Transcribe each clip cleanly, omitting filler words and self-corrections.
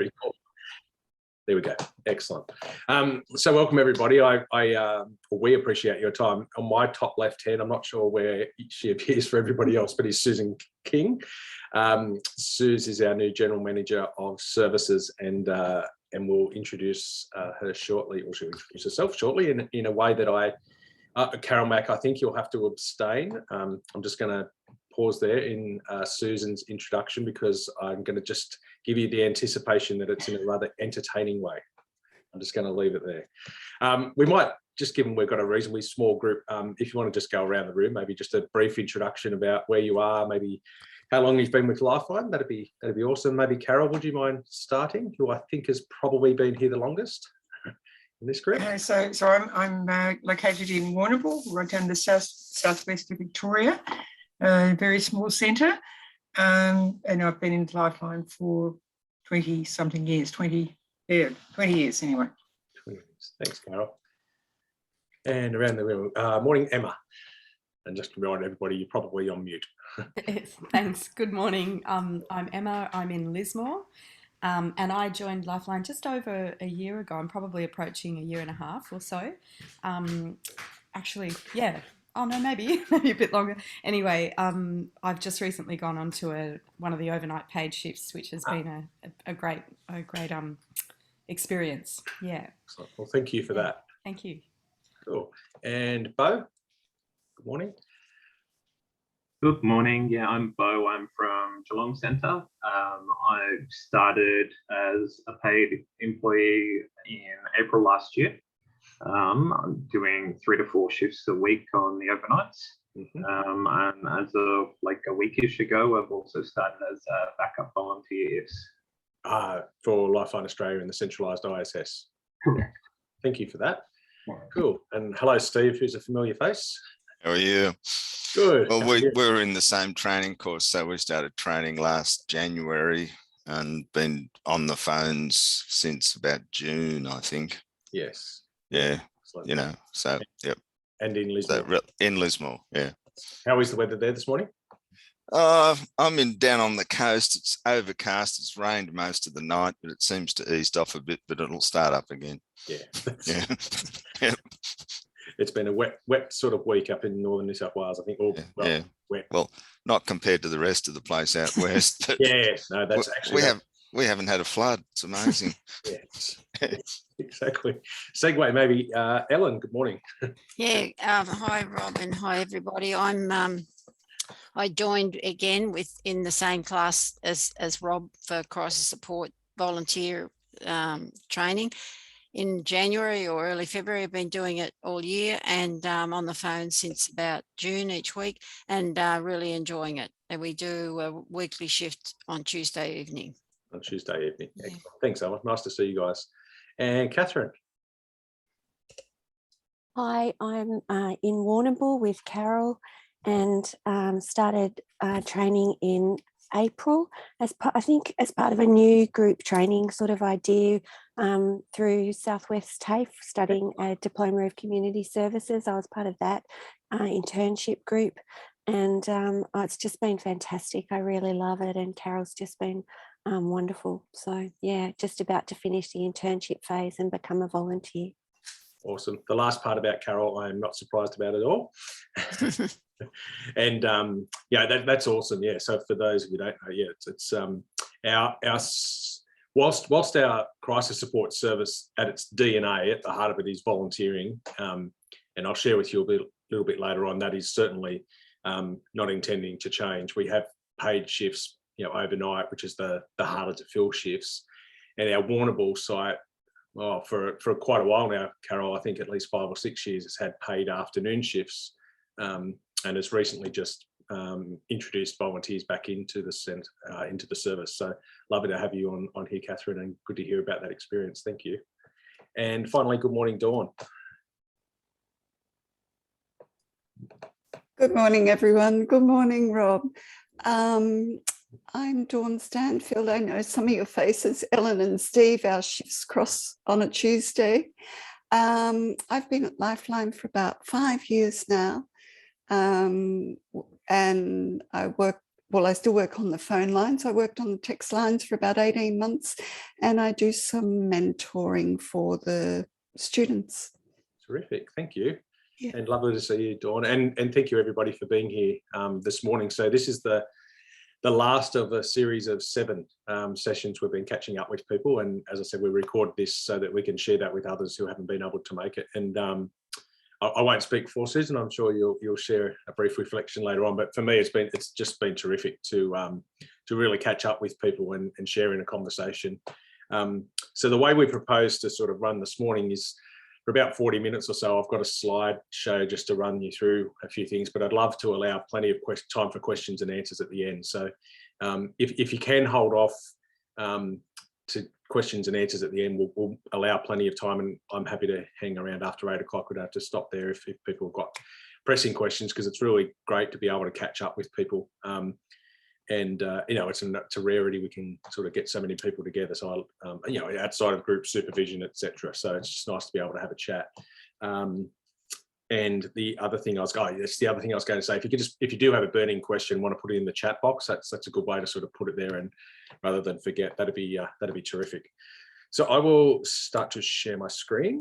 Pretty cool. There we go. Excellent. So welcome everybody. We appreciate your time. On my top left hand, I'm not sure where she appears for everybody else, but is Susan King. Suze is our new General Manager of Services, and we'll introduce her shortly, or she'll introduce herself shortly in a way that Carol Mack, I think you'll have to abstain. I'm just going to pause there in Susan's introduction, because I'm going to just give you the anticipation that it's in a rather entertaining way. I'm just going to leave it there. We might, just given we've got a reasonably small group, if you want to just go around the room, maybe just a brief introduction about where you are, maybe how long you've been with Lifeline. That'd be awesome. Maybe Carol, would you mind starting? Who I think has probably been here the longest in this group. Okay, so I'm located in Warrnambool, right down the southwest of Victoria, a very small centre, and I've been in Lifeline for 20-something years, 20 years anyway. 20 years. Thanks, Carol. And around the room, morning, Emma. And just to remind everybody, you're probably on mute. Thanks. Good morning. I'm Emma. I'm in Lismore. And I joined Lifeline just over a year ago. I'm probably approaching a year and a half or so. Actually, yeah. Oh no, maybe a bit longer. Anyway, I've just recently gone on to one of the overnight paid shifts, which has been a great experience. Yeah. Excellent. Well, thank you for that. Thank you. Cool. And Bo, good morning. Good morning. Yeah, I'm Bo. I'm from Geelong Centre. I started as a paid employee in April last year. I'm doing 3 to 4 shifts a week on the overnights. And as of like a weekish ago, I've also started as a backup volunteer. For Lifeline Australia in the centralised ISS. Correct. Thank you for that. Cool. And hello, Steve, who's a familiar face. How are you? Good. Well, we're in the same training course, so we started training last January and been on the phones since about June, I think. Yes. Yeah. Excellent. You know, so yep. And in Lismore. So, in Lismore, yeah. How is the weather there this morning? I'm down on the coast. It's overcast. It's rained most of the night, but it seems to ease off a bit. But it'll start up again. Yeah. Yeah. Yep. It's been a wet sort of week up in northern New South Wales, I think. Yeah. Wet. Well, not compared to the rest of the place out west. But yeah. No, that's actually. We haven't had a flood. It's amazing. Yes. Exactly. Segue, maybe Ellen. Good morning. Yeah. Hi, Rob, and hi everybody. I joined again in the same class as Rob for crisis support volunteer training in January or early February. I've been doing it all year, and on the phone since about June each week, and really enjoying it. And we do a weekly shift on Tuesday evening. On Tuesday evening. Yeah. Thanks, Ellen. Nice to see you guys. And Catherine. Hi, I'm in Warrnambool with Carol, and started training in April as part of a new group training sort of idea through Southwest TAFE, studying a Diploma of Community Services. I was part of that internship group, and it's just been fantastic. I really love it, and Carol's just been wonderful. So yeah, just about to finish the internship phase and become a volunteer. Awesome. The last part about Carol, I'm not surprised about at all. And yeah, that's awesome. Yeah. So for those of you who don't know, yeah, it's our whilst our crisis support service at its DNA, at the heart of it, is volunteering. And I'll share with you a little bit later on. That is certainly not intending to change. We have paid shifts, overnight, which is the harder to fill shifts. And our Warrnambool site, for quite a while now, Carol, I think at least 5 or 6 years, has had paid afternoon shifts, and has recently just introduced volunteers back into the service. So lovely to have you on here, Catherine, and good to hear about that experience. Thank you. And finally, good morning, Dawn. Good morning, everyone. Good morning, Rob. I'm Dawn Stanfield. I know some of your faces, Ellen and Steve. Our shifts cross on a Tuesday. I've been at Lifeline for about 5 years now, and I work well, I still work on the phone lines. I worked on the text lines for about 18 months, and I do some mentoring for the students. Terrific, thank you. Yeah. And lovely to see you, Dawn. And thank you everybody for being here this morning. So this is the last of a series of 7 sessions we've been catching up with people. And as I said, we record this so that we can share that with others who haven't been able to make it. And I won't speak for Susan. I'm sure you'll share a brief reflection later on. But for me, it's just been terrific to really catch up with people and share in a conversation. So the way we propose to sort of run this morning is for about 40 minutes or so. I've got a slide show just to run you through a few things, but I'd love to allow plenty of time for questions and answers at the end. So if you can hold off to questions and answers at the end, we'll allow plenty of time, and I'm happy to hang around after 8 o'clock. We'd have to stop there if people have got pressing questions, because it's really great to be able to catch up with people. And it's a rarity we can sort of get so many people together. So outside of group supervision, etc. So it's just nice to be able to have a chat. And the other thing I was going to say, if you do have a burning question, want to put it in the chat box, that's a good way to sort of put it there, and rather than forget, that'd be terrific. So I will start to share my screen.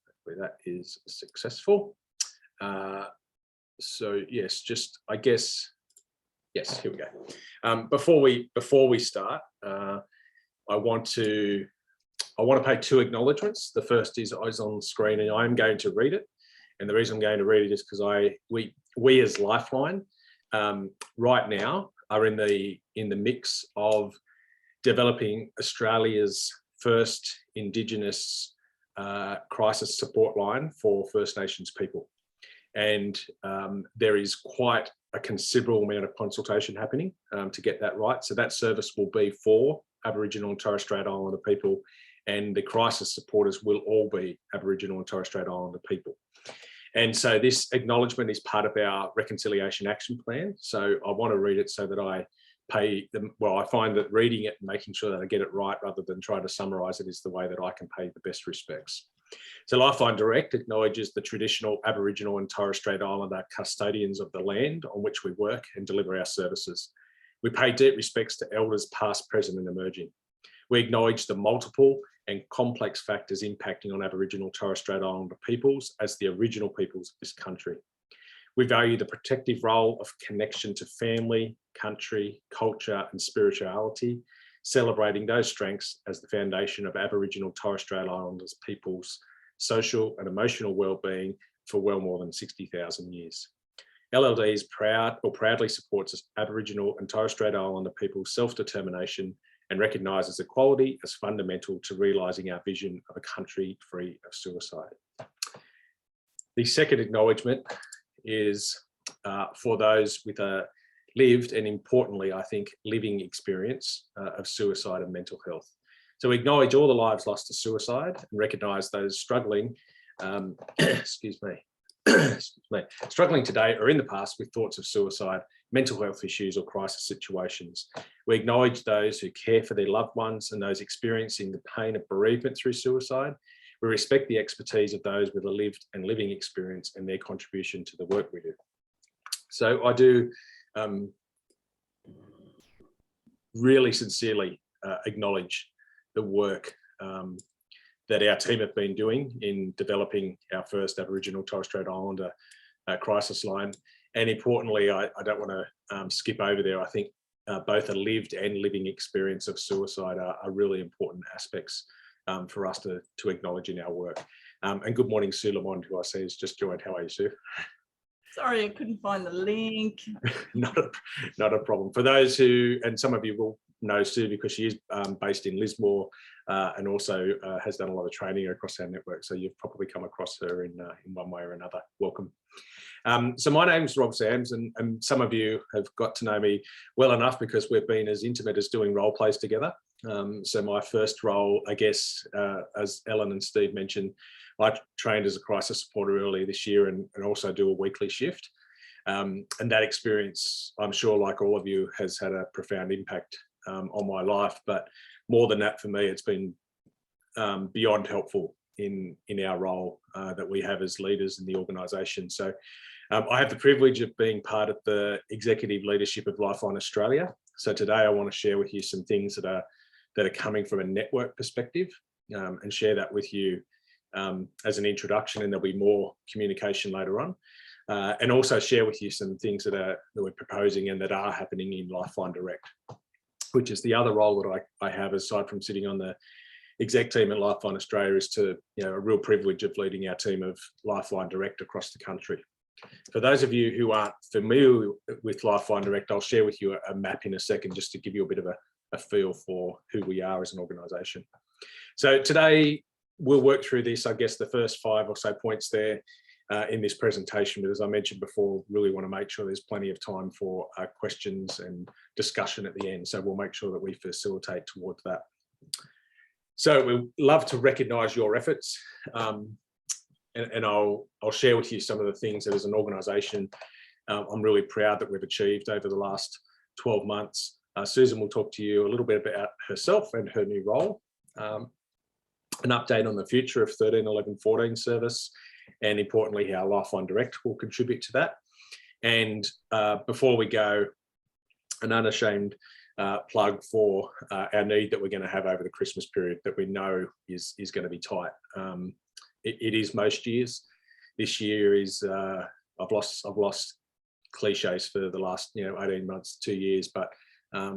Hopefully that is successful. So yes, yes, here we go. Before we start, I want to pay 2 acknowledgements. The first is on screen, and I'm going to read it. And the reason I'm going to read it is because we as Lifeline right now are in the mix of developing Australia's first Indigenous crisis support line for First Nations people. And there is quite a considerable amount of consultation happening to get that right. So that service will be for Aboriginal and Torres Strait Islander people, and the crisis supporters will all be Aboriginal and Torres Strait Islander people. And so this acknowledgement is part of our Reconciliation Action Plan. So I want to read it so that I find that reading it and making sure that I get it right rather than trying to summarise it is the way that I can pay the best respects. So Lifeline Direct acknowledges the traditional Aboriginal and Torres Strait Islander custodians of the land on which we work and deliver our services. We pay deep respects to elders past, present and emerging. We acknowledge the multiple and complex factors impacting on Aboriginal Torres Strait Islander peoples as the original peoples of this country. We value the protective role of connection to family, country, culture and spirituality, celebrating those strengths as the foundation of Aboriginal Torres Strait Islanders people's social and emotional well-being for well more than 60,000 years. LLD is proudly supports Aboriginal and Torres Strait Islander people's self-determination and recognises equality as fundamental to realising our vision of a country free of suicide. The second acknowledgement is for those with a lived and, importantly, I think, living experience of suicide and mental health. So we acknowledge all the lives lost to suicide and recognise those struggling, struggling today or in the past with thoughts of suicide, mental health issues or crisis situations. We acknowledge those who care for their loved ones and those experiencing the pain of bereavement through suicide. We respect the expertise of those with a lived and living experience and their contribution to the work we do. So I do really sincerely acknowledge the work that our team have been doing in developing our first Aboriginal Torres Strait Islander crisis line. And importantly, I don't want to skip over there. I think both a lived and living experience of suicide are really important aspects for us to acknowledge in our work. And good morning, Sue Lamond, who I see has just joined. How are you, Sue? Sorry, I couldn't find the link. Not a problem. For those who, and some of you will know Sue because she is based in Lismore and also has done a lot of training across our network. So you've probably come across her in one way or another. Welcome. So my name's Rob Sams, and some of you have got to know me well enough because we've been as intimate as doing role plays together. So my first role, I guess, as Ellen and Steve mentioned, I trained as a crisis supporter earlier this year and also do a weekly shift. And that experience, I'm sure, like all of you, has had a profound impact on my life. But more than that, for me, it's been beyond helpful in our role that we have as leaders in the organisation. So I have the privilege of being part of the executive leadership of Lifeline Australia. So today I want to share with you some things that are coming from a network perspective, and share that with you as an introduction, and there'll be more communication later on. And also share with you some things that we're proposing and that are happening in Lifeline Direct, which is the other role that I have aside from sitting on the exec team at Lifeline Australia, is to, a real privilege of leading our team of Lifeline Direct across the country. For those of you who aren't familiar with Lifeline Direct, I'll share with you a map in a second just to give you a bit of a feel for who we are as an organisation. So today we'll work through this, I guess, the first 5 or so points there in this presentation, but as I mentioned before, really want to make sure there's plenty of time for questions and discussion at the end. So we'll make sure that we facilitate towards that. So we'd love to recognise your efforts, and I'll share with you some of the things that as an organisation I'm really proud that we've achieved over the last 12 months. Susan will talk to you a little bit about herself and her new role, an update on the future of 13, 11, 14 service, and importantly how Lifeline Direct will contribute to that. And before we go, an unashamed plug for our need that we're going to have over the Christmas period that we know is going to be tight. It is most years. This year is I've lost cliches for the last 18 months, 2 years, but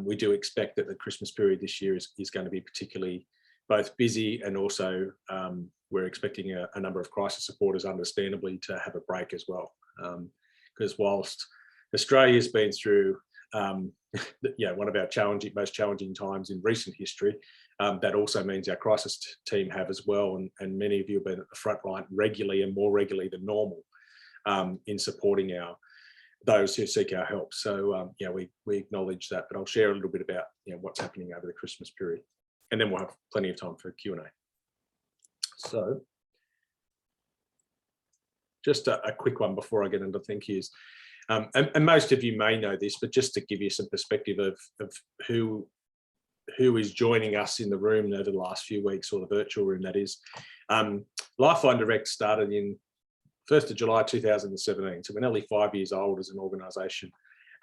we do expect that the Christmas period this year is going to be particularly both busy, and also we're expecting a number of crisis supporters, understandably, to have a break as well. Because whilst Australia's been through one of our most challenging times in recent history, that also means our crisis team have as well, and many of you have been at the front line regularly, and more regularly than normal, in supporting those who seek our help. So we acknowledge that, but I'll share a little bit about what's happening over the Christmas period, and then we'll have plenty of time for Q&A. So just a quick one before I get into thank yous. And most of you may know this, but just to give you some perspective of who is joining us in the room over the last few weeks, or the virtual room that is. Lifeline Direct started in 1st of July 2017, so we're nearly 5 years old as an organisation.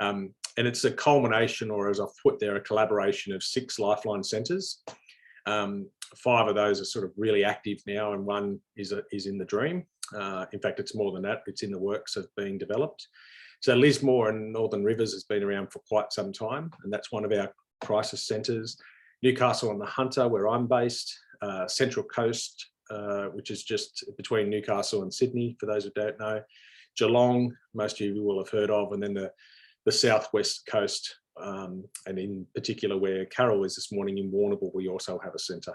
And it's a culmination, or as I've put there, a collaboration of 6 Lifeline centres. 5 of those are sort of really active now, and 1 is in the dream. In fact, it's more than that, it's in the works of being developed. So Lismore and Northern Rivers has been around for quite some time, and that's one of our crisis centres. Newcastle on the Hunter, where I'm based, Central Coast, which is just between Newcastle and Sydney, for those who don't know. Geelong, most of you will have heard of, and then the southwest coast, and in particular where Carol is this morning in Warrnambool, we also have a centre.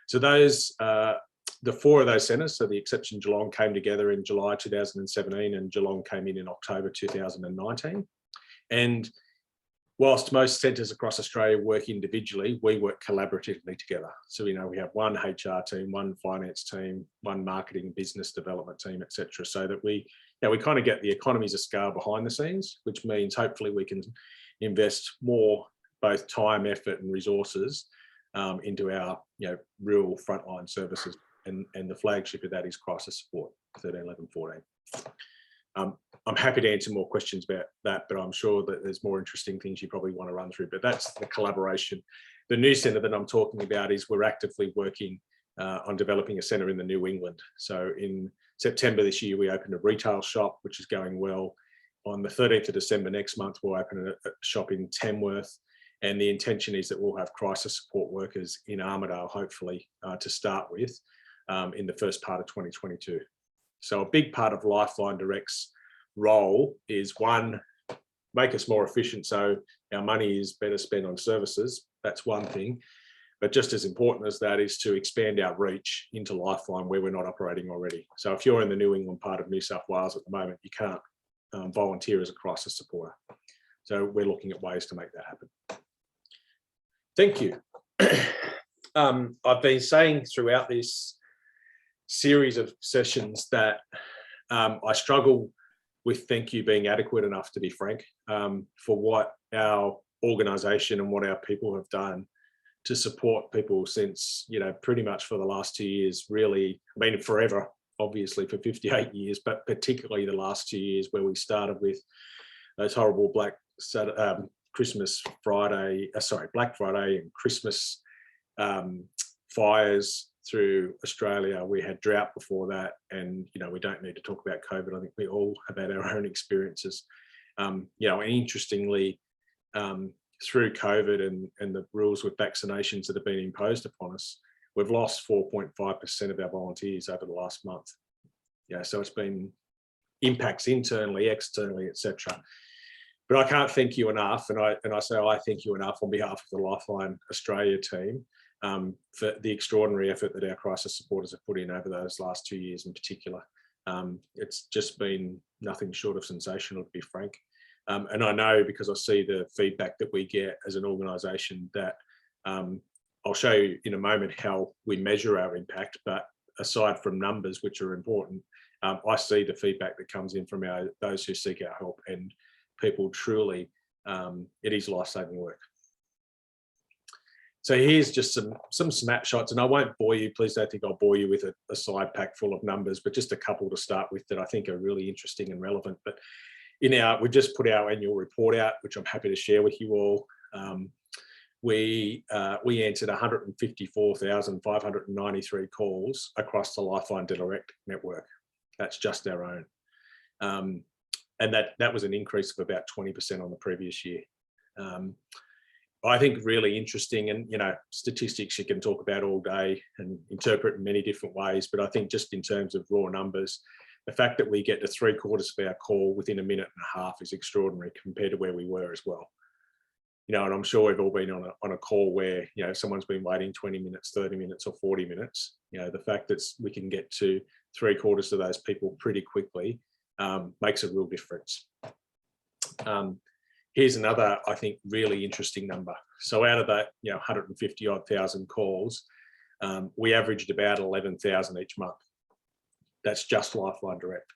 So those, the 4 of those centres, so the exception Geelong, came together in July 2017, and Geelong came in October 2019. And whilst most centres across Australia work individually, we work collaboratively together. So, we have 1 HR team, 1 finance team, 1 marketing, business development team, etc. So that we kind of get the economies of scale behind the scenes, which means hopefully we can invest more, both time, effort and resources into our real frontline services. And the flagship of that is crisis support, 13, 11, 14. I'm happy to answer more questions about that, but I'm sure that there's more interesting things you probably want to run through, but that's the collaboration. The new centre that I'm talking about is we're actively working on developing a centre in the New England. So in September this year, we opened a retail shop, which is going well. On the 13th of December next month, we'll open a shop in Tamworth. And the intention is that we'll have crisis support workers in Armidale, hopefully, to start with in the first part of 2022. So a big part of Lifeline Direct's role is, 1, make us more efficient so our money is better spent on services. That's one thing. But just as important as that is to expand our reach into Lifeline where we're not operating already. So if you're in the New England part of New South Wales at the moment, you can't volunteer as a crisis supporter. So we're looking at ways to make that happen. Thank you. I've been saying throughout this series of sessions that I struggle with thank you being adequate enough, to be frank, for what our organisation and what our people have done to support people since, pretty much for the last 2 years, really, I mean, forever, obviously for 58 years, but particularly the last 2 years where we started with those horrible Black Friday and Christmas fires through Australia. We had drought before that, and we don't need to talk about COVID. I think we all have had our own experiences. And interestingly, through COVID and the rules with vaccinations that have been imposed upon us, we've lost 4.5% of our volunteers over the last month. So it's been impacts internally, externally, etc. But I can't thank you enough, and I say I thank you enough on behalf of the Lifeline Australia team for the extraordinary effort that our crisis supporters have put in over those last 2 years in particular. It's just been nothing short of sensational, to be frank. And I know, because I see the feedback that we get as an organisation, that I'll show you in a moment how we measure our impact, but aside from numbers, which are important, I see the feedback that comes in from those who seek our help, and people truly, it is life-saving work. So here's just some snapshots, and I won't bore you. Please don't think I'll bore you with a slide pack full of numbers, but just a couple to start with that I think are really interesting and relevant. But we've just put our annual report out, which I'm happy to share with you all. We answered 154,593 calls across the Lifeline Direct network. That's just our own. And that was an increase of about 20% on the previous year. I think really interesting, and statistics you can talk about all day and interpret in many different ways, but I think just in terms of raw numbers, the fact that we get to 3/4 of our call within a minute and a half is extraordinary compared to where we were as well. And I'm sure we've all been on a call where someone's been waiting 20 minutes, 30 minutes, or 40 minutes. The fact that we can get to 3/4 of those people pretty quickly makes a real difference. Here's another, I think, really interesting number. So out of that 150 odd thousand calls, we averaged about 11,000 each month. That's just Lifeline Direct.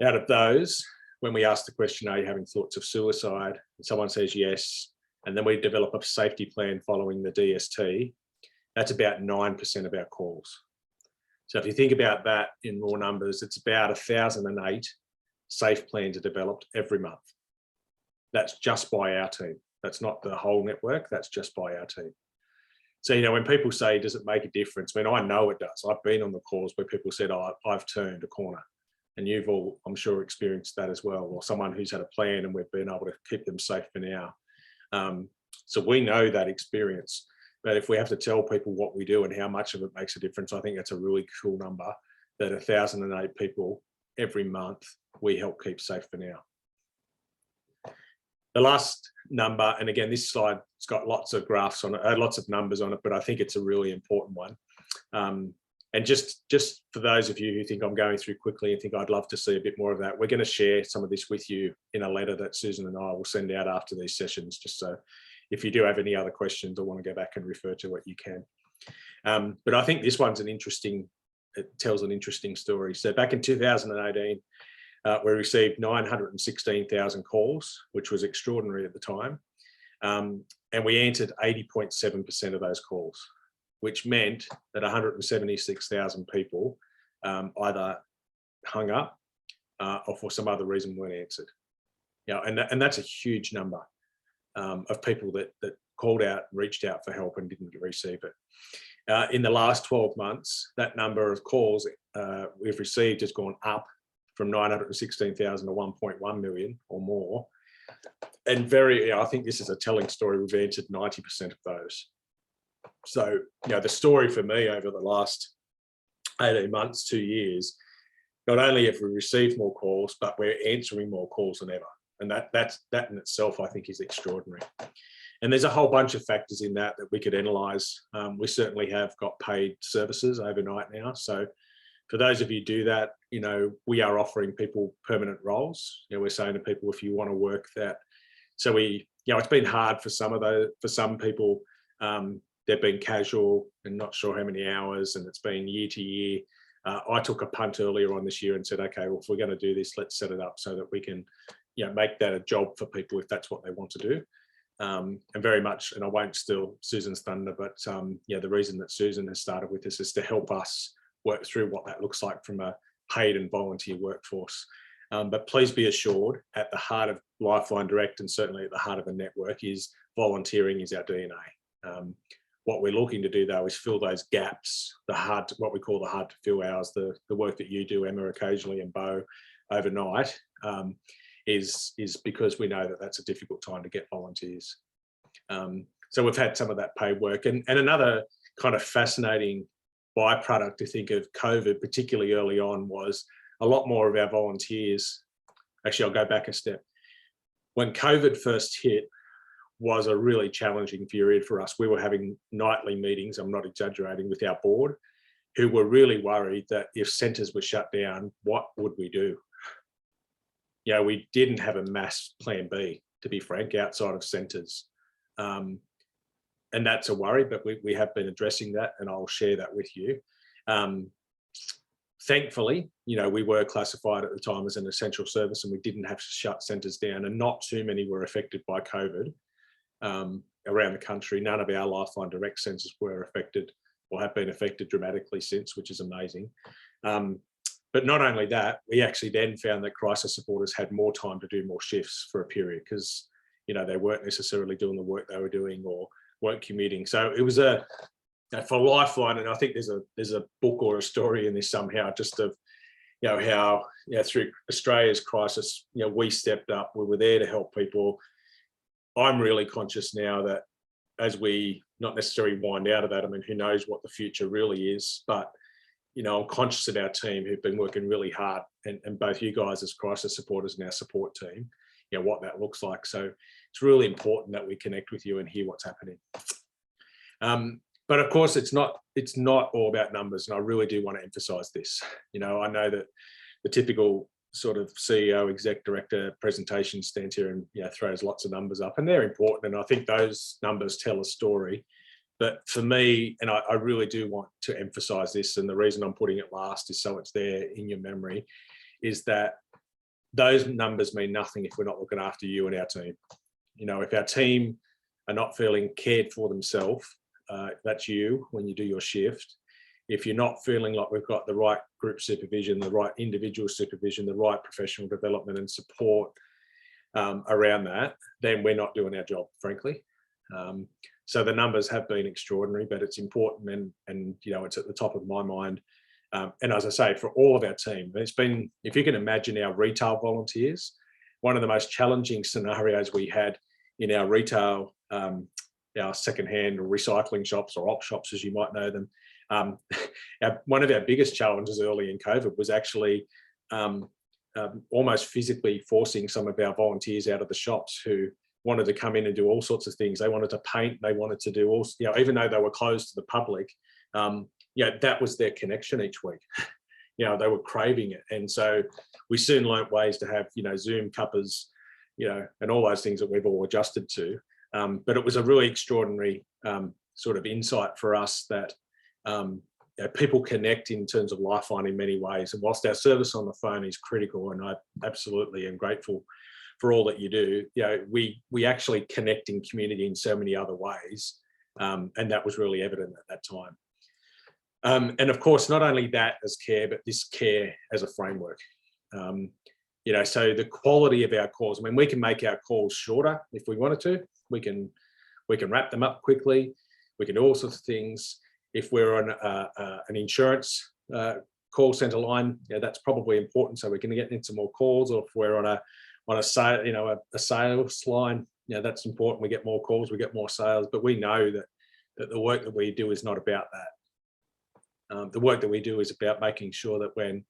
Out of those, when we ask the question, are you having thoughts of suicide? And someone says yes, and then we develop a safety plan following the DST, that's about 9% of our calls. So if you think about that in raw numbers, it's about 1,008 safe plans are developed every month. That's just by our team. That's not the whole network, that's just by our team. So, when people say, does it make a difference? I mean, I know it does. I've been on the calls where people said, I've turned a corner. And you've all, I'm sure, experienced that as well, or someone who's had a plan and we've been able to keep them safe for now. So we know that experience. But if we have to tell people what we do and how much of it makes a difference, I think that's a really cool number, that 1,008 people every month we help keep safe for now. The last number, and again, this slide's got lots of graphs on it, lots of numbers on it, but I think it's a really important one. And just for those of you who think I'm going through quickly and think I'd love to see a bit more of that, we're going to share some of this with you in a letter that Susan and I will send out after these sessions, just so if you do have any other questions or want to go back and refer to it, you can. But I think this one's it tells an interesting story. So back in 2018, we received 916,000 calls, which was extraordinary at the time. And we answered 80.7% of those calls, which meant that 176,000 people either hung up or for some other reason weren't answered. And that's a huge number of people that called out, reached out for help and didn't receive it. In the last 12 months, that number of calls we've received has gone up from 916,000 to 1.1 million or more. And I think this is a telling story. We've answered 90% of those. So, the story for me over the last 18 months, 2 years, not only have we received more calls, but we're answering more calls than ever. And that in itself, I think, is extraordinary. And there's a whole bunch of factors in that we could analyse. We certainly have got paid services overnight now. So for those of you who do that, we are offering people permanent roles. We're saying to people, if you want to work that. So it's been hard for some people. They've been casual and not sure how many hours, and it's been year to year. I took a punt earlier on this year and said, okay, well, if we're going to do this, let's set it up so that we can, make that a job for people if that's what they want to do. And very much, and I won't steal Susan's thunder, but yeah, the reason that Susan has started with this is to help us work through what that looks like from a paid and volunteer workforce. But please be assured, at the heart of Lifeline Direct, and certainly at the heart of the network, is volunteering is our DNA. What we're looking to do, though, is fill those gaps, what we call the hard to fill hours, the work that you do, Emma, occasionally, and Bo, overnight, is because we know that that's a difficult time to get volunteers. So we've had some of that paid work. And another kind of fascinating byproduct, I think, of COVID, particularly early on, was a lot more of our volunteers. Actually, I'll go back a step. When COVID first hit, was a really challenging period for us. We were having nightly meetings, I'm not exaggerating, with our board, who were really worried that if centres were shut down, what would we do? You know, we didn't have a mass plan B, to be frank, outside of centres. And that's a worry, but we have been addressing that, and I'll share that with you. Thankfully, you know, we were classified at the time as an essential service, and we didn't have to shut centres down, and not too many were affected by COVID around the country. None of our Lifeline Direct centres were affected or have been affected dramatically since, which is amazing. But not only that, we actually then found that crisis supporters had more time to do more shifts for a period, because, you know, they weren't necessarily doing the work they were doing or weren't commuting. So it was for Lifeline, and I think there's a book or a story in this somehow, just of, you know, how, you know, through Australia's crisis, you know, we stepped up, we were there to help people. I'm really conscious now that as we not necessarily wind out of that, I mean, who knows what the future really is, but, you know, I'm conscious of our team who've been working really hard, and both you guys as crisis supporters and our support team, you know, what that looks like. So it's really important that we connect with you and hear what's happening. But of course, it's not all about numbers, and I really do want to emphasize this. You know, I know that the typical sort of CEO, exec director presentation stands here and, you know, throws lots of numbers up, and they're important, and I think those numbers tell a story. But for me, and I really do want to emphasize this, and the reason I'm putting it last is so it's there in your memory, is that those numbers mean nothing if we're not looking after you and our team. You know, if our team are not feeling cared for themselves, that's you when you do your shift. If you're not feeling like we've got the right group supervision, the right individual supervision, the right professional development and support around that, then we're not doing our job, frankly. So the numbers have been extraordinary, but it's important, and you know, it's at the top of my mind. And as I say, for all of our team, it's been, if you can imagine our retail volunteers, one of the most challenging scenarios we had in our retail, our secondhand or recycling shops or op shops, as you might know them. One of our biggest challenges early in COVID was actually almost physically forcing some of our volunteers out of the shops who wanted to come in and do all sorts of things. They wanted to paint, they wanted to do all, you know, even though they were closed to the public, you know, that was their connection each week. You know, they were craving it. And so we soon learnt ways to have, you know, Zoom cuppers, you know, and all those things that we've all adjusted to. But it was a really extraordinary sort of insight for us that you know, people connect in terms of Lifeline in many ways. And whilst our service on the phone is critical, and I absolutely am grateful for all that you do, you know, we actually connect in community in so many other ways. And that was really evident at that time. And of course, not only that as care, but this care as a framework. You know, so the quality of our calls, I mean, we can make our calls shorter if we wanted to. We can wrap them up quickly. We can do all sorts of things. If we're on an insurance call center line, you know, that's probably important, so we can get into more calls. Or if we're on a sale, you know, a sales line, you know, that's important. We get more calls, we get more sales. But we know that the work that we do is not about that. The work that we do is about making sure that when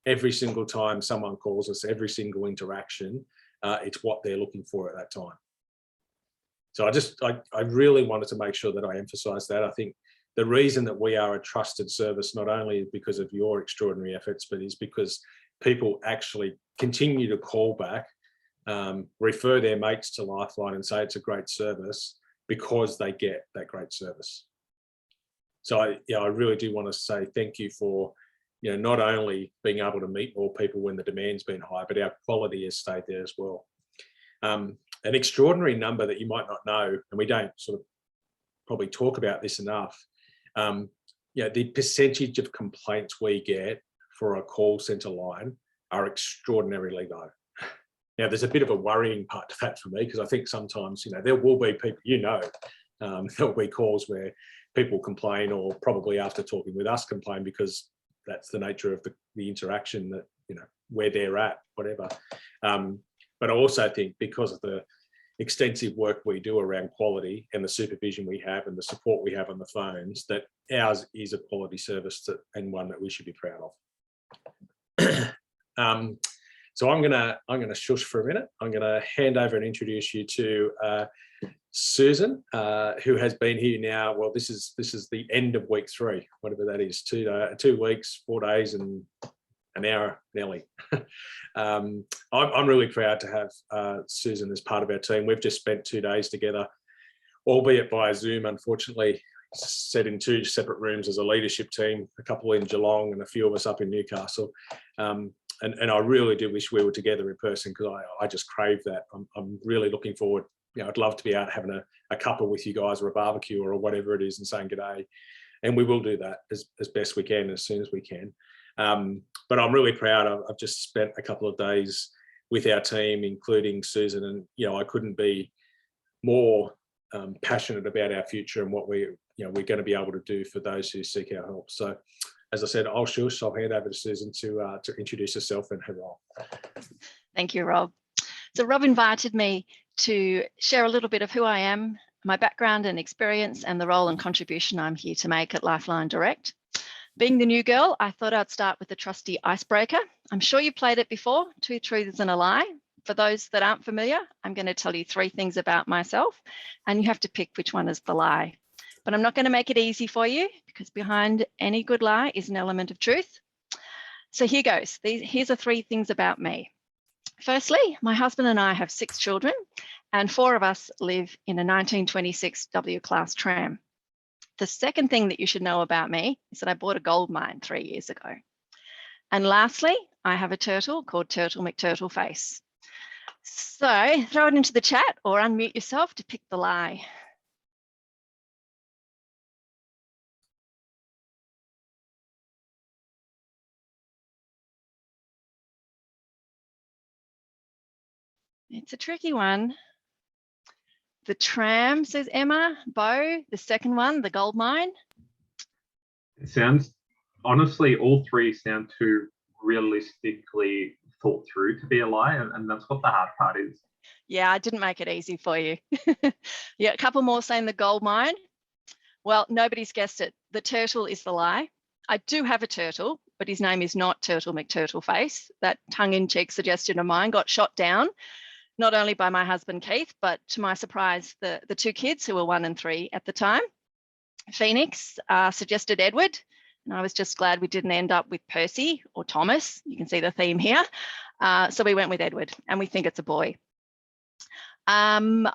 every single time someone calls us, every single interaction, it's what they're looking for at that time. So I really wanted to make sure that I emphasize that. I think the reason that we are a trusted service, not only because of your extraordinary efforts, but is because people actually continue to call back, refer their mates to Lifeline and say it's a great service because they get that great service. So I really do want to say thank you for, you know, not only being able to meet more people when the demand's been high, but our quality has stayed there as well. an extraordinary number that you might not know, and we don't sort of probably talk about this enough. The percentage of complaints we get for a call centre line are extraordinarily low. Now, there's a bit of a worrying part to that for me, because I think sometimes, there will be people, there will be calls where people complain, or probably after talking with us complain, because that's the nature of the interaction, that, where they're at, whatever. But I also think, because of the extensive work we do around quality and the supervision we have and the support we have on the phones, that ours is a quality service and one that we should be proud of. So I'm gonna shush for a minute. I'm gonna hand over and introduce you to Susan, who has been here now. Well, this is the end of week 3, whatever that is, 2 weeks, 4 days, and an hour nearly. I'm really proud to have Susan as part of our team. We've just spent 2 days together, albeit via Zoom, unfortunately, set in 2 separate rooms as a leadership team, a couple in Geelong and a few of us up in Newcastle. And I really do wish we were together in person, because I just crave that. I'm really looking forward. I'd love to be out having a cuppa with you guys, or a barbecue, or whatever it is, and saying g'day. And we will do that as best we can, as soon as we can. But I'm really proud. I've just spent a couple of days with our team, including Susan, and I couldn't be more passionate about our future and what we're going to be able to do for those who seek our help. So, as I said, I'll hand over to Susan to introduce herself and her role. Thank you, Rob. So Rob invited me to share a little bit of who I am, my background and experience, and the role and contribution I'm here to make at Lifeline Direct. Being the new girl, I thought I'd start with the trusty icebreaker. I'm sure you played it before, 2 truths and a lie. For those that aren't familiar, I'm going to tell you 3 things about myself, and you have to pick which one is the lie. But I'm not going to make it easy for you, because behind any good lie is an element of truth. So here goes. Here's the 3 things about me. Firstly, my husband and I have 6 children, and 4 of us live in a 1926 W-class tram. The second thing that you should know about me is that I bought a gold mine 3 years ago. And lastly, I have a turtle called Turtle McTurtleface. So throw it into the chat or unmute yourself to pick the lie. It's a tricky one. The tram, says Emma. Bo, the second one, the gold mine. It sounds, honestly, all 3 sound too realistically thought through to be a lie, and that's what the hard part is. Yeah, I didn't make it easy for you. Yeah, a couple more saying the gold mine. Well, nobody's guessed it. The turtle is the lie. I do have a turtle, but his name is not Turtle McTurtleface. That tongue-in-cheek suggestion of mine got shot down, not only by my husband, Keith, but to my surprise, the 2 kids who were 1 and 3 at the time. Phoenix suggested Edward, and I was just glad we didn't end up with Percy or Thomas. You can see the theme here. So we went with Edward, and we think it's a boy. My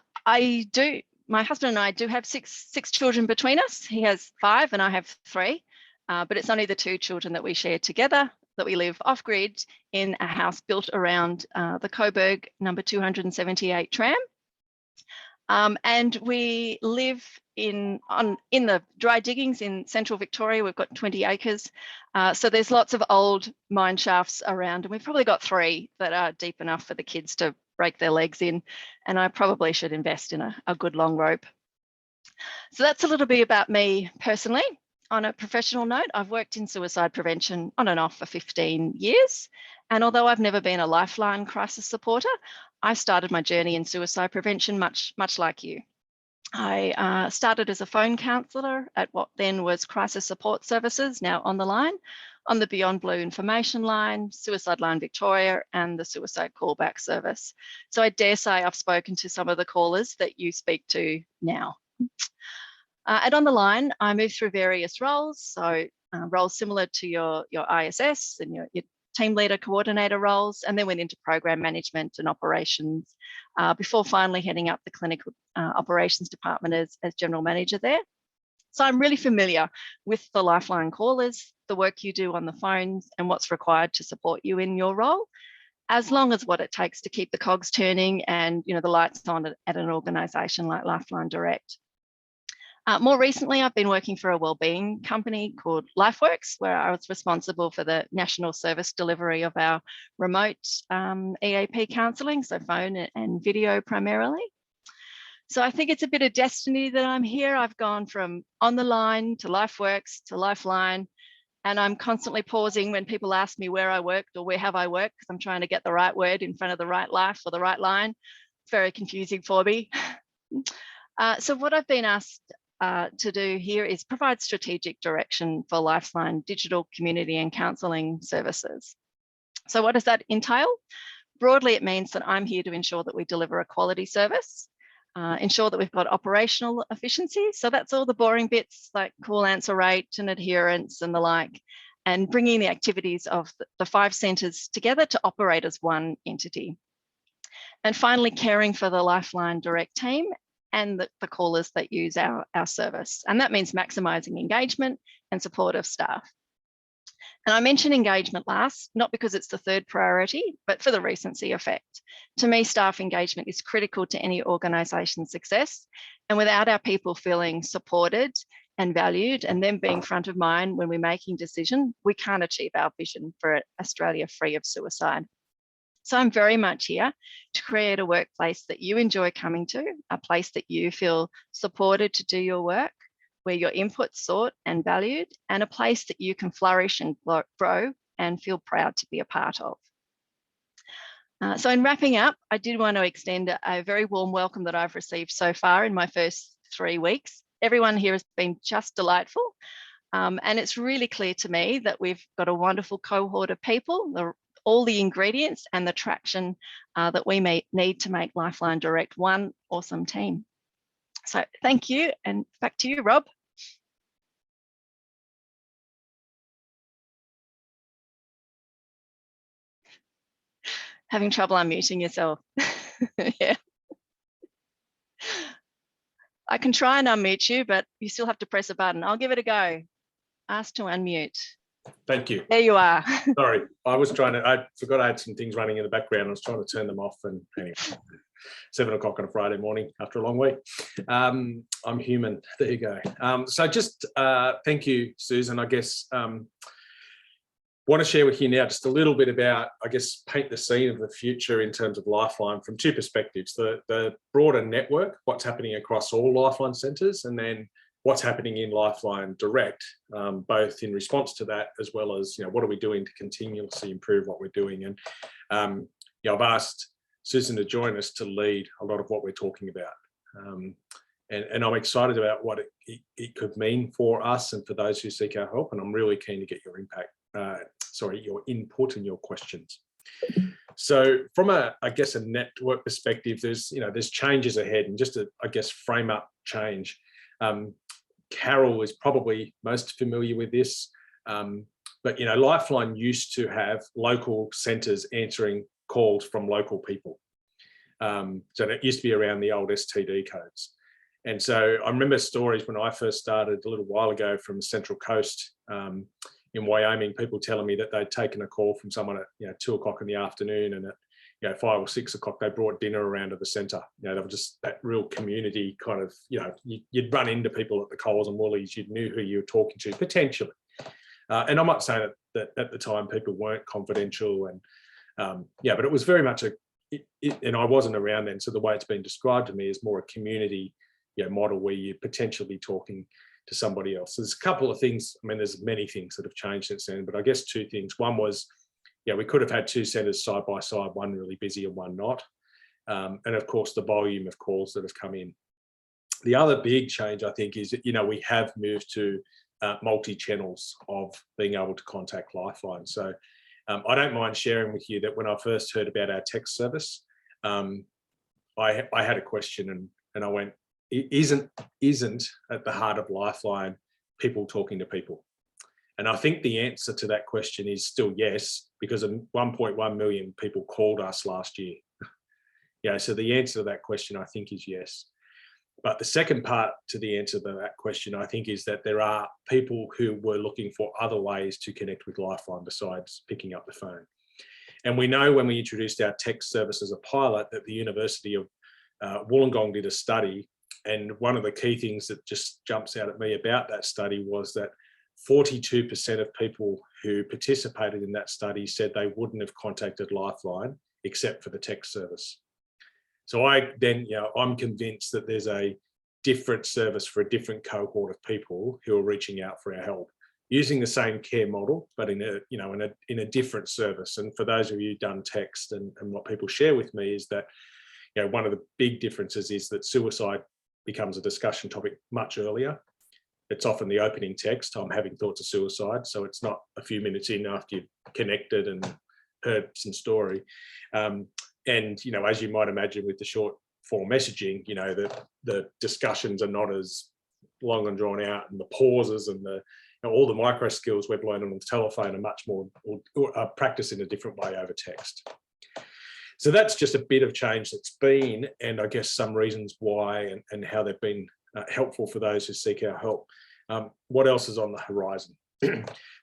husband and I do have six children between us. He has 5 and I have 3, but it's only the 2 children that we share together, that we live off-grid in a house built around the Coburg number 278 tram. And we live in the dry diggings in central Victoria. We've got 20 acres. So there's lots of old mine shafts around, and we've probably got 3 that are deep enough for the kids to break their legs in. And I probably should invest in a good long rope. So that's a little bit about me personally. On a professional note, I've worked in suicide prevention on and off for 15 years. And although I've never been a Lifeline crisis supporter, I started my journey in suicide prevention much like you. I started as a phone counsellor at what then was Crisis Support Services, now On the Line, on the Beyond Blue information line, Suicide Line Victoria, and the Suicide Callback Service. So I dare say I've spoken to some of the callers that you speak to now. At On the Line, I moved through various roles, so roles similar to your ISS and your team leader coordinator roles, and then went into program management and operations before finally heading up the clinical operations department as general manager there. So I'm really familiar with the Lifeline callers, the work you do on the phones, and what's required to support you in your role. as long as what it takes to keep the cogs turning and the lights on at an organisation like Lifeline Direct. More recently, I've been working for a wellbeing company called LifeWorks, where I was responsible for the national service delivery of our remote EAP counselling, so phone and video primarily. So I think it's a bit of destiny that I'm here. I've gone from on the line to LifeWorks to Lifeline, and I'm constantly pausing when people ask me where I worked or where have I worked, because I'm trying to get the right word in front of the right life or the right line. It's very confusing for me. So what I've been asked to do here is provide strategic direction for Lifeline digital community and counselling services. So what does that entail? Broadly, it means that I'm here to ensure that we deliver a quality service, ensure that we've got operational efficiency. So that's all the boring bits like call answer rate and adherence and the like, and bringing the activities of the 5 centres together to operate as one entity. And finally, caring for the Lifeline Direct team and the callers that use our service. And that means maximising engagement and support of staff. And I mentioned engagement last, not because it's the third priority, but for the recency effect. To me, staff engagement is critical to any organisation's success. And without our people feeling supported and valued and them being front of mind when we're making decisions, we can't achieve our vision for Australia free of suicide. So I'm very much here to create a workplace that you enjoy coming to, a place that you feel supported to do your work, where your input's sought and valued, and a place that you can flourish and grow and feel proud to be a part of. So in wrapping up, I did want to extend a very warm welcome that I've received so far in my first 3 weeks. Everyone here has been just delightful. And it's really clear to me that we've got a wonderful cohort of people, all the ingredients and the traction that we may need to make Lifeline Direct one awesome team. So thank you, and back to you, Rob. Having trouble unmuting yourself. Yeah. I can try and unmute you, but you still have to press a button. I'll give it a go. Ask to unmute. Thank you. There you are. Sorry, I forgot I had some things running in the background. I was trying to turn them off, and anyway, 7 o'clock on a Friday morning after a long week. I'm human. There you go. So just thank you, Susan. I guess want to share with you now just a little bit about, I guess, paint the scene of the future in terms of Lifeline from 2 perspectives: the broader network, what's happening across all Lifeline centres, and then what's happening in Lifeline Direct, both in response to that, as well as, what are we doing to continuously improve what we're doing. And I've asked Susan to join us to lead a lot of what we're talking about. And I'm excited about what it could mean for us and for those who seek our help. And I'm really keen to get your your input and your questions. So from I guess a network perspective, there's changes ahead, and just to, I guess, frame up change. Carol is probably most familiar with this, but Lifeline used to have local centres answering calls from local people. So that used to be around the old STD codes. And so I remember stories when I first started a little while ago from the Central Coast in Wyoming, people telling me that they'd taken a call from someone at 2 o'clock in the afternoon, and at 5 or 6 o'clock they brought dinner around to the centre. They were just that real community kind of, you'd run into people at the Coles and Woolies, you knew who you were talking to potentially. And I'm not saying that at the time people weren't confidential, and but it was very much and I wasn't around then, so the way it's been described to me is more a community model where you're potentially talking to somebody else. There's a couple of things, there's many things that have changed since then, but I guess 2 things. One was, we could have had 2 centres side by side, one really busy and one not. And of course, the volume of calls that have come in. The other big change, I think, is that, we have moved to multi-channels of being able to contact Lifeline. So I don't mind sharing with you that when I first heard about our text service, I had a question and I went, isn't at the heart of Lifeline people talking to people? And I think the answer to that question is still yes, because 1.1 million people called us last year. So the answer to that question, I think, is yes. But the second part to the answer to that question, I think, is that there are people who were looking for other ways to connect with Lifeline besides picking up the phone. And we know when we introduced our text service as a pilot that the University of Wollongong did a study. And one of the key things that just jumps out at me about that study was that 42% of people who participated in that study said they wouldn't have contacted Lifeline except for the text service. So I'm convinced that there's a different service for a different cohort of people who are reaching out for our help, using the same care model, but in a different service. And for those of you who've done text and what people share with me is that, one of the big differences is that suicide becomes a discussion topic much earlier. It's often the opening text, I'm having thoughts of suicide. So it's not a few minutes in after you've connected and heard some story. And, as you might imagine with the short form messaging, the discussions are not as long and drawn out, and the pauses and all the micro skills we've learned on the telephone are much more practiced in a different way over text. So that's just a bit of change that's been, and I guess some reasons why and how they've been helpful for those who seek our help. What else is on the horizon?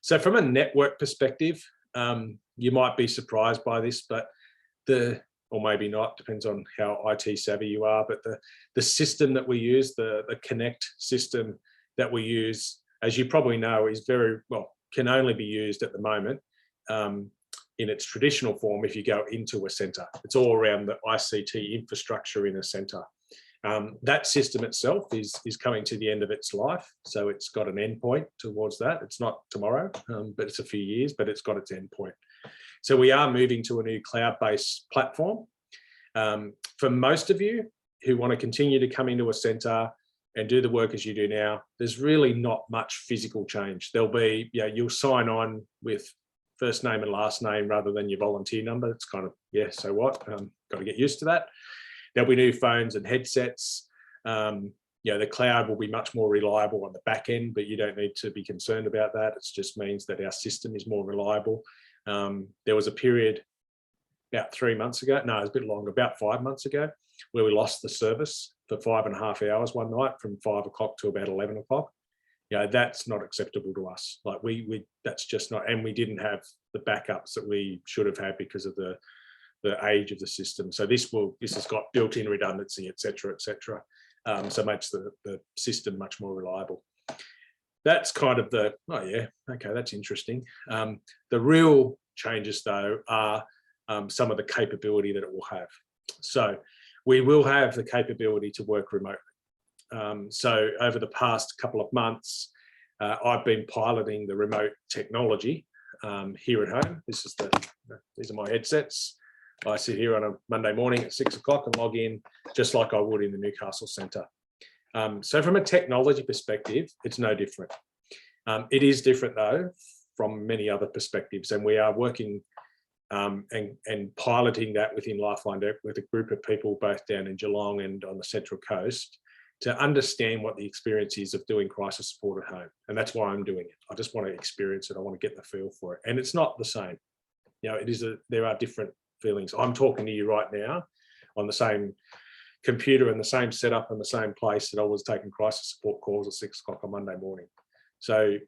So from a network perspective, you might be surprised by this, but or maybe not, depends on how IT savvy you are, but the system that we use, the Connect system that we use, as you probably know, is can only be used at the moment in its traditional form if you go into a centre. It's all around the ICT infrastructure in a centre. That system itself is coming to the end of its life. So it's got an endpoint towards that. It's not tomorrow, but it's a few years, but it's got its endpoint. So we are moving to a new cloud-based platform. For most of you who want to continue to come into a centre and do the work as you do now, there's really not much physical change. There'll be, you'll sign on with first name and last name rather than your volunteer number. It's kind of, so what? Got to get used to that. There'll be new phones and headsets. The cloud will be much more reliable on the back end, but you don't need to be concerned about that. It just means that our system is more reliable. There was a period about 3 months ago, no, it was a bit longer, about 5 months ago, where we lost the service for 5.5 hours one night from 5 o'clock to about 11 o'clock. That's not acceptable to us. Like that's just not, and we didn't have the backups that we should have had because of the age of the system. So this has got built-in redundancy, et cetera, so it makes the system much more reliable. That's kind of that's interesting. The real changes though are some of the capability that it will have. So we will have the capability to work remotely. So over the past couple of months, I've been piloting the remote technology here at home. These are my headsets. I sit here on a Monday morning at 6 o'clock and log in just like I would in the Newcastle Centre. So from a technology perspective, it's no different. It is different though from many other perspectives, and we are working and piloting that within Lifeline with a group of people both down in Geelong and on the Central Coast to understand what the experience is of doing crisis support at home. And that's why I'm doing it. I just want to experience it. I want to get the feel for it. And it's not the same. There are different feelings. I'm talking to you right now on the same computer and the same setup and the same place that I was taking crisis support calls at 6 o'clock on Monday morning. So,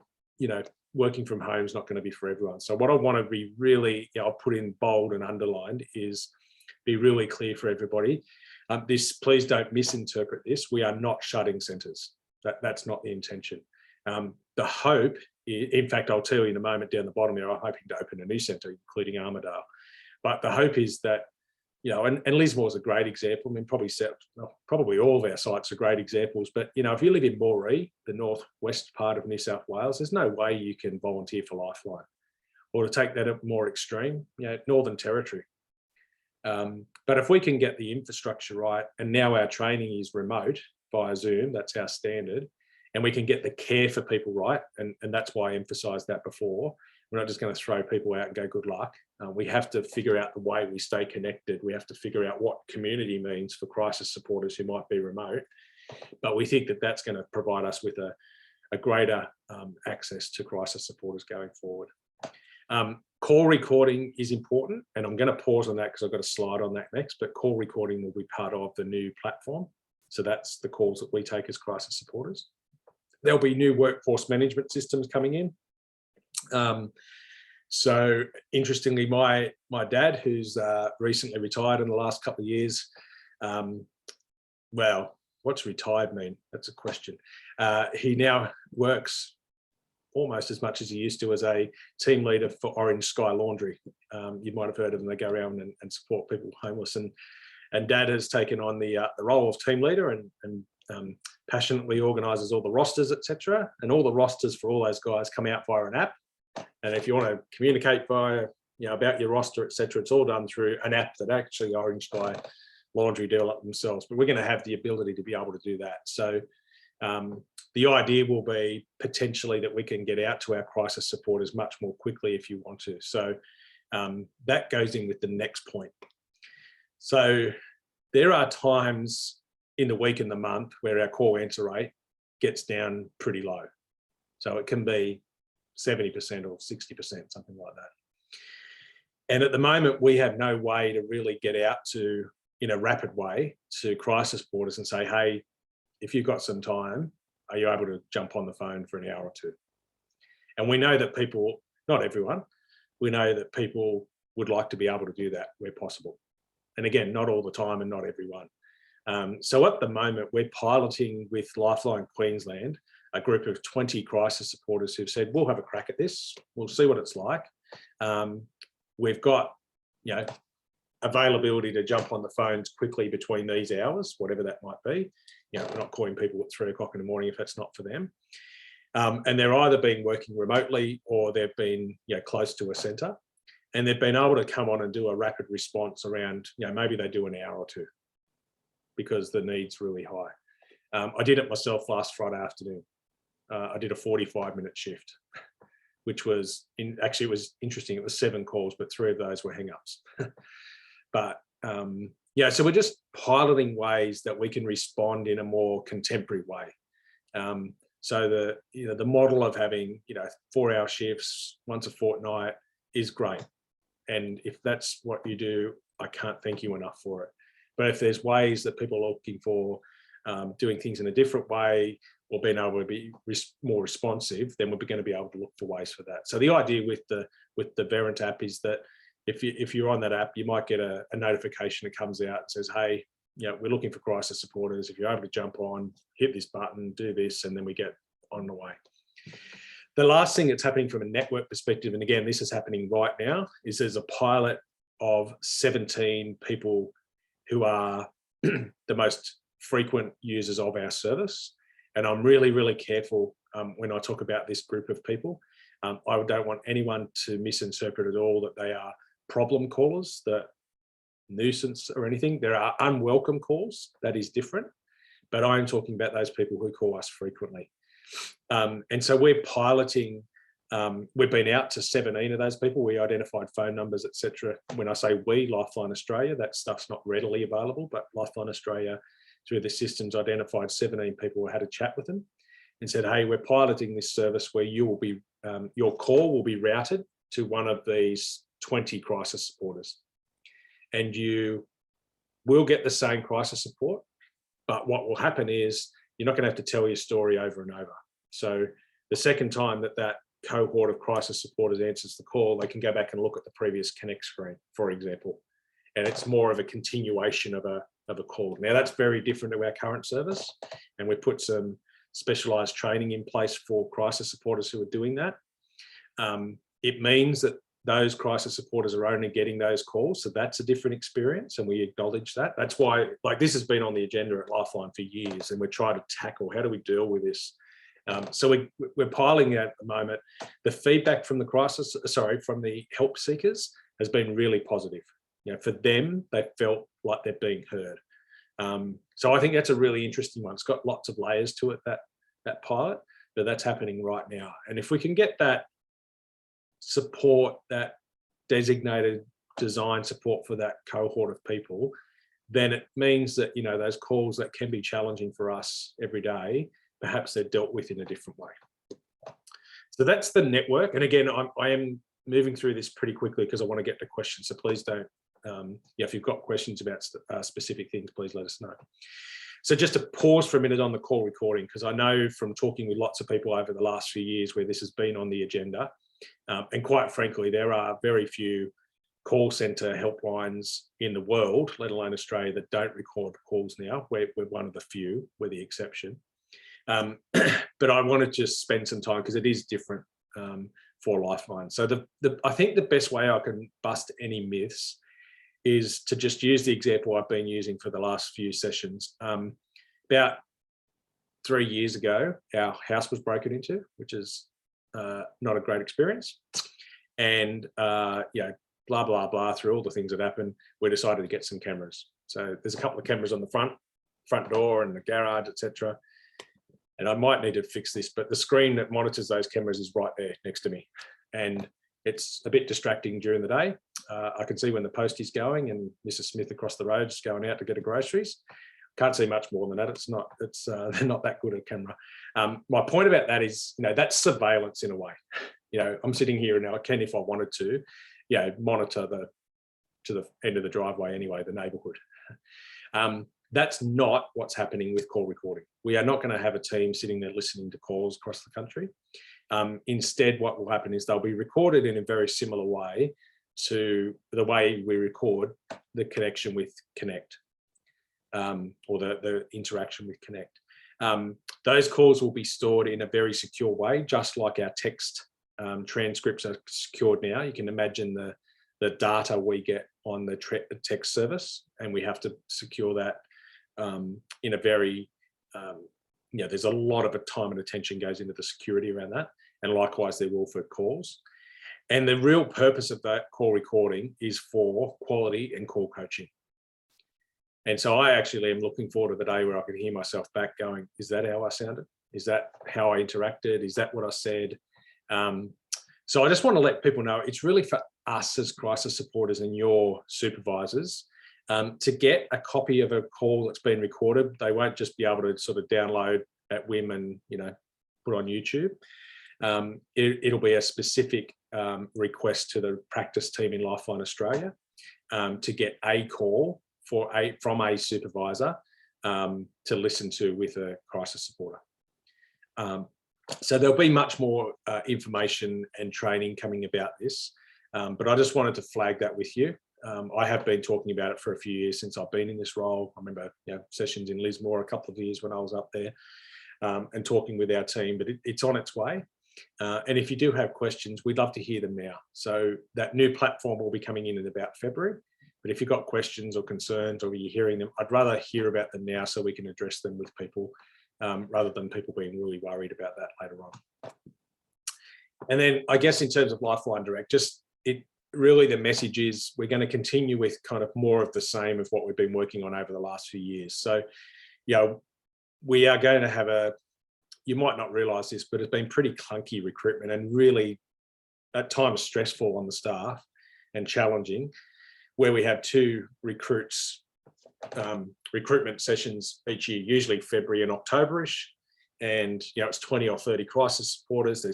working from home is not going to be for everyone. So what I want to be really, I'll put in bold and underlined, is be really clear for everybody. Please don't misinterpret this. We are not shutting centres. That's not the intention. The hope, in fact, I'll tell you in a moment down the bottom there, I'm hoping to open a new centre, including Armidale. But the hope is that, and Lismore is a great example. I mean, probably all of our sites are great examples. But, if you live in Moree, the northwest part of New South Wales, there's no way you can volunteer for Lifeline. Or to take that up more extreme, Northern Territory. But if we can get the infrastructure right, and now our training is remote via Zoom, that's our standard, and we can get the care for people right, and that's why I emphasised that before. We're not just going to throw people out and go good luck. We have to figure out the way we stay connected. We have to figure out what community means for crisis supporters who might be remote. But we think that that's going to provide us with a greater access to crisis supporters going forward. Call recording is important, and I'm going to pause on that because I've got a slide on that next, but call recording will be part of the new platform. So that's the calls that we take as crisis supporters. There'll be new workforce management systems coming in. So interestingly, my dad, who's recently retired in the last couple of years, well, what's retired mean? That's a question. He now works almost as much as he used to as a team leader for Orange Sky Laundry. You might have heard of them. They go around and support people homeless. And Dad has taken on the role of team leader and passionately organises all the rosters, etc. And all the rosters for all those guys come out via an app. And if you want to communicate via, about your roster, etc., it's all done through an app that actually Orange Sky Laundry develop themselves. But we're going to have the ability to be able to do that. So the idea will be potentially that we can get out to our crisis supporters much more quickly if you want to. So that goes in with the next point. So there are times in the week and the month where our call answer rate gets down pretty low. So it can be 70% or 60%, something like that. And at the moment, we have no way to really get out to, in a rapid way, to crisis supporters and say, hey, if you've got some time, are you able to jump on the phone for an hour or two? And we know that people, not everyone, we know that people would like to be able to do that where possible. And again, not all the time and not everyone. So at the moment, we're piloting with Lifeline Queensland a group of 20 crisis supporters who've said, we'll have a crack at this. We'll see what it's like. We've got, availability to jump on the phones quickly between these hours, whatever that might be. We're not calling people at 3 o'clock in the morning if that's not for them. And they're either been working remotely or they've been, close to a centre, and they've been able to come on and do a rapid response around, maybe they do an hour or two because the need's really high. I did it myself last Friday afternoon. I did a 45-minute shift, which was actually it was interesting. It was 7 calls, but 3 of those were hang-ups. But so we're just piloting ways that we can respond in a more contemporary way. So the model of having 4-hour shifts once a fortnight is great, and if that's what you do, I can't thank you enough for it. But if there's ways that people are looking for doing things in a different way or being able to be more responsive, then we're going to be able to look for ways for that. So the idea with the Verint app is that if you're on that app, you might get a notification that comes out and says, hey, we're looking for crisis supporters. If you're able to jump on, hit this button, do this, and then we get on the way. The last thing that's happening from a network perspective, and again, this is happening right now, is there's a pilot of 17 people who are the most frequent users of our service. And I'm really, really careful when I talk about this group of people. I don't want anyone to misinterpret at all that they are problem callers, that nuisance or anything. There are unwelcome calls, that is different, but I'm talking about those people who call us frequently. And so we're piloting, we've been out to 17 of those people. We identified phone numbers, etc. When I say we, Lifeline Australia, that stuff's not readily available, but Lifeline Australia, through the systems, identified 17 people who had a chat with them and said, hey, we're piloting this service where you will be, your call will be routed to one of these 20 crisis supporters, and you will get the same crisis support, but what will happen is you're not going to have to tell your story over and over. So the second time that cohort of crisis supporters answers the call, they can go back and look at the previous Connect screen, for example, and it's more of a continuation of a call. Now that's very different to our current service, and we put some specialised training in place for crisis supporters who are doing that. It means that those crisis supporters are only getting those calls, so that's a different experience, and we acknowledge that. That's why, this has been on the agenda at Lifeline for years, and we're trying to tackle how do we deal with this. So we're piling out at the moment. The feedback from from the help seekers has been really positive. For them, they felt like they're being heard. So I think that's a really interesting one. It's got lots of layers to it, that pilot, but that's happening right now. And if we can get that support, that designated design support for that cohort of people, then it means that those calls that can be challenging for us every day, perhaps they're dealt with in a different way. So that's the network. And again, I am moving through this pretty quickly because I want to get to questions, so please don't, if you've got questions about specific things, please let us know. So just to pause for a minute on the call recording, because I know from talking with lots of people over the last few years where this has been on the agenda, And quite frankly, there are very few call centre helplines in the world, let alone Australia, that don't record calls now. We're one of the few, we're the exception. But I want to just spend some time because it is different for Lifeline. So I think the best way I can bust any myths is to just use the example I've been using for the last few sessions. About 3 years ago, our house was broken into, which is not a great experience. And blah, blah, blah, through all the things that happened, we decided to get some cameras. So there's a couple of cameras on the front door and the garage, etc. And I might need to fix this, but the screen that monitors those cameras is right there next to me. And it's a bit distracting during the day. I can see when the post is going and Mrs. Smith across the road is going out to get her groceries. Can't see much more than that. They're not that good at camera. My point about that is, that's surveillance in a way. I'm sitting here now, I can, if I wanted to, monitor to the end of the driveway anyway, the neighbourhood. That's not what's happening with call recording. We are not going to have a team sitting there listening to calls across the country. Instead, what will happen is they'll be recorded in a very similar way to the way we record the connection with Connect, or the interaction with Connect. Those calls will be stored in a very secure way, just like our text transcripts are secured now. You can imagine the data we get on the text service, and we have to secure that in a very, there's a lot of time and attention goes into the security around that, and likewise there will for calls. And the real purpose of that call recording is for quality and call coaching. And so I actually am looking forward to the day where I can hear myself back going, is that how I sounded? Is that how I interacted? Is that what I said? So I just want to let people know it's really for us as crisis supporters and your supervisors to get a copy of a call that's been recorded. They won't just be able to sort of download at whim and put on YouTube. It'll be a specific request to the practice team in Lifeline Australia to get a call from a supervisor to listen to with a crisis supporter. So there'll be much more information and training coming about this, but I just wanted to flag that with you. I have been talking about it for a few years since I've been in this role. I remember sessions in Lismore a couple of years when I was up there and talking with our team, but it's on its way. And if you do have questions, we'd love to hear them now. So that new platform will be coming in about February. But if you've got questions or concerns or you're hearing them, I'd rather hear about them now so we can address them with people rather than people being really worried about that later on. And then I guess in terms of Lifeline Direct, really the message is we're going to continue with kind of more of the same of what we've been working on over the last few years. So, we are going to have you might not realise this, but it's been pretty clunky recruitment and really at times stressful on the staff and challenging, where we have 2 recruitment sessions each year, usually February and October-ish. And, it's 20 or 30 crisis supporters.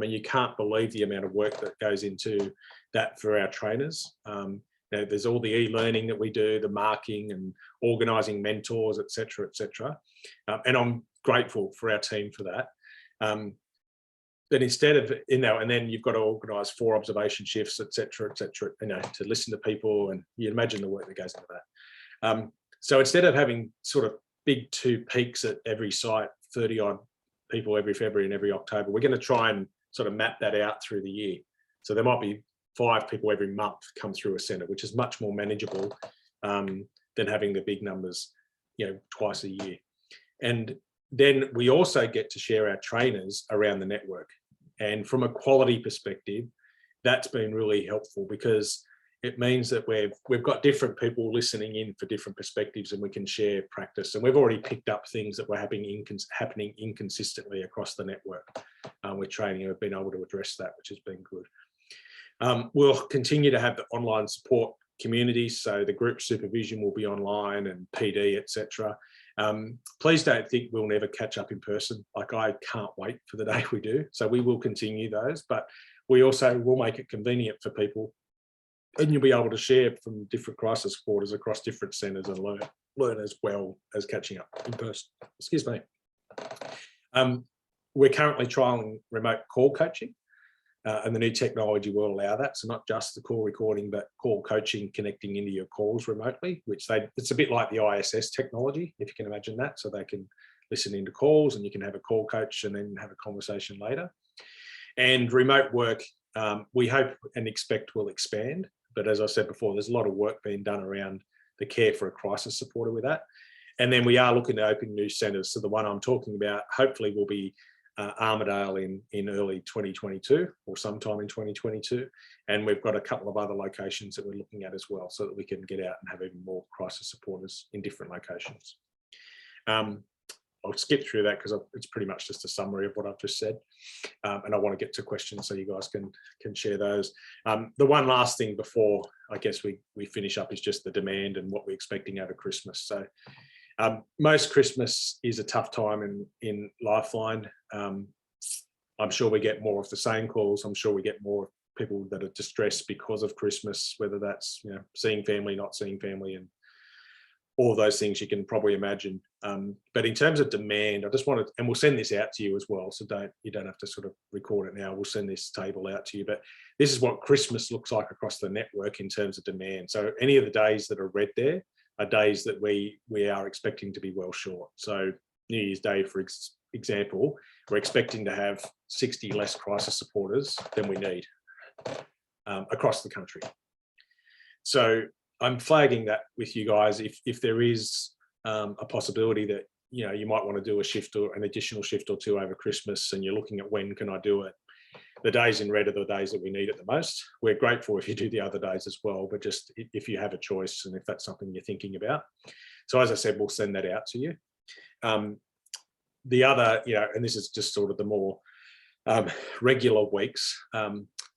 You can't believe the amount of work that goes into that for our trainers. There's all the e-learning that we do, the marking and organising mentors, et cetera, et cetera. And I'm grateful for our team for that. But instead of, and then you've got to organise 4 observation shifts, et cetera, to listen to people, and you imagine the work that goes into that. So instead of having sort of big 2 peaks at every site, 30 odd people every February and every October, we're going to try and sort of map that out through the year. So there might be 5 people every month come through a centre, which is much more manageable than having the big numbers, twice a year. And then we also get to share our trainers around the network. And from a quality perspective, that's been really helpful because it means that we've got different people listening in for different perspectives and we can share practice. And we've already picked up things that were happening inconsistently across the network with training, and we've been able to address that, which has been good. We'll continue to have the online support communities. So the group supervision will be online and PD, etc. Please don't think we'll never catch up in person. I can't wait for the day we do. So we will continue those, but we also will make it convenient for people, and you'll be able to share from different crisis supporters across different centres and learn as well as catching up in person. Excuse me. We're currently trialling remote call coaching. And the new technology will allow that. So not just the call recording, but call coaching connecting into your calls remotely, which it's a bit like the ISS technology, if you can imagine that. So they can listen into calls and you can have a call coach and then have a conversation later. And remote work, we hope and expect will expand. But as I said before, there's a lot of work being done around the care for a crisis supporter with that. And then we are looking to open new centres. So the one I'm talking about hopefully will be Armidale in early 2022 or sometime in 2022. And we've got a couple of other locations that we're looking at as well, so that we can get out and have even more crisis supporters in different locations. I'll skip through that because it's pretty much just a summary of what I've just said. And I want to get to questions so you guys can share those. The one last thing before I guess we finish up is just the demand and what we're expecting over Christmas. So most Christmas is a tough time in Lifeline. I'm sure we get more of the same calls. I'm sure we get more people that are distressed because of Christmas, whether that's seeing family, not seeing family, and all those things you can probably imagine. But in terms of demand, I just wanted, and we'll send this out to you as well, so you don't have to sort of record it now. We'll send this table out to you. But this is what Christmas looks like across the network in terms of demand. So any of the days that are red there are days that we are expecting to be well short. So New Year's Day, for example, we're expecting to have 60 less crisis supporters than we need across the country. So I'm flagging that with you guys. If there is a possibility that you might want to do a shift or an additional shift or two over Christmas, and you're looking at when can I do it, the days in red are the days that we need it the most. We're grateful if you do the other days as well, but just if you have a choice and if that's something you're thinking about. So as I said, we'll send that out to you. The other, and this is just sort of the more regular weeks,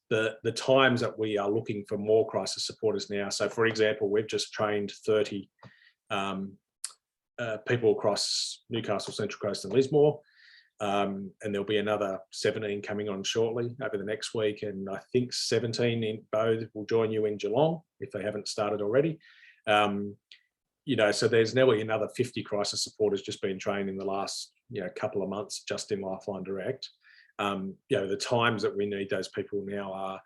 the times that we are looking for more crisis supporters now. So for example, we've just trained 30 people across Newcastle, Central Coast and Lismore. And there'll be another 17 coming on shortly over the next week. And I think 17 in Bow will join you in Geelong if they haven't started already. So there's nearly another 50 crisis supporters just been trained in the last couple of months just in Lifeline Direct. The times that we need those people now are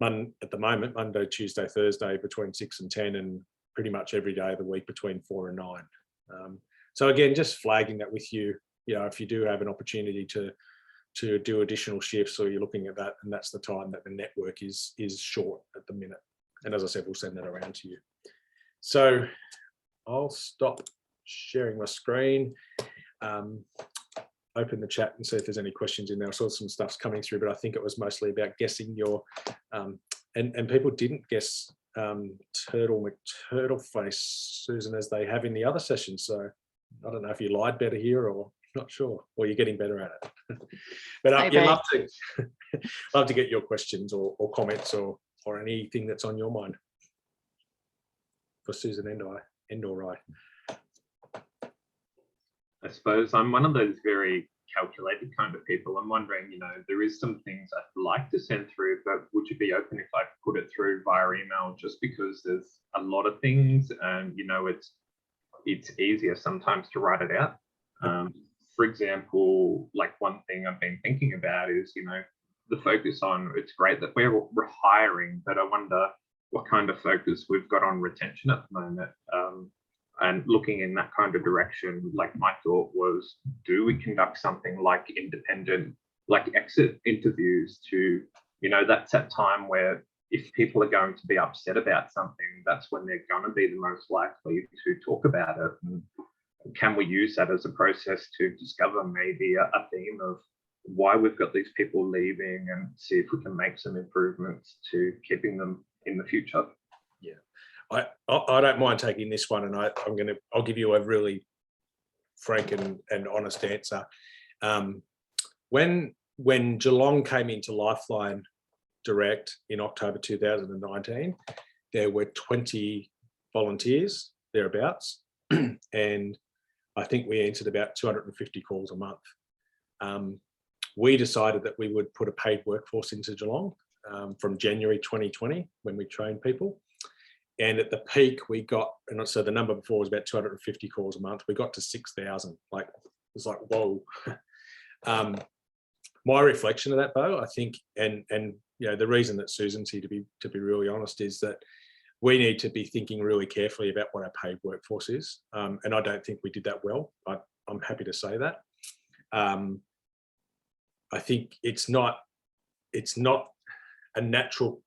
at the moment, Monday, Tuesday, Thursday between 6 and 10, and pretty much every day of the week between 4 and 9. So again, just flagging that with you, if you do have an opportunity to do additional shifts or you're looking at that, and that's the time that the network is short at the minute. And as I said, we'll send that around to you. So I'll stop sharing my screen. Open the chat and see if there's any questions in there. I saw some stuff's coming through, but I think it was mostly about guessing your, and people didn't guess Turtle McTurtleface, Susan, as they have in the other sessions. So I don't know if you lied better here or not sure, or you're getting better at it. But yeah, love to get your questions or comments or anything that's on your mind for Susan and or I. I suppose I'm one of those very calculated kind of people. I'm wondering, there is some things I'd like to send through, but would you be open if I put it through via email, just because there's a lot of things and, it's easier sometimes to write it out. For example, like one thing I've been thinking about is, the focus on, it's great that we're hiring, but I wonder what kind of focus we've got on retention at the moment. And looking in that kind of direction, like my thought was, do we conduct something like independent, like exit interviews to, that's that time where if people are going to be upset about something, that's when they're going to be the most likely to talk about it. And can we use that as a process to discover maybe a theme of why we've got these people leaving and see if we can make some improvements to keeping them in the future? Yeah. I don't mind taking this one, and I'll give you a really frank and honest answer. When Geelong came into Lifeline Direct in October 2019, there were 20 volunteers thereabouts, and I think we answered about 250 calls a month. We decided that we would put a paid workforce into Geelong from January 2020 when we trained people. And at the peak, we got, and so the number before was about 250 calls a month. We got to 6,000. Like, it was like, whoa. my reflection of that, Bo, I think, and you know, the reason that Susan's here, to be really honest, is that we need to be thinking really carefully about what our paid workforce is, and I don't think we did that well. I'm happy to say that. I think it's not a natural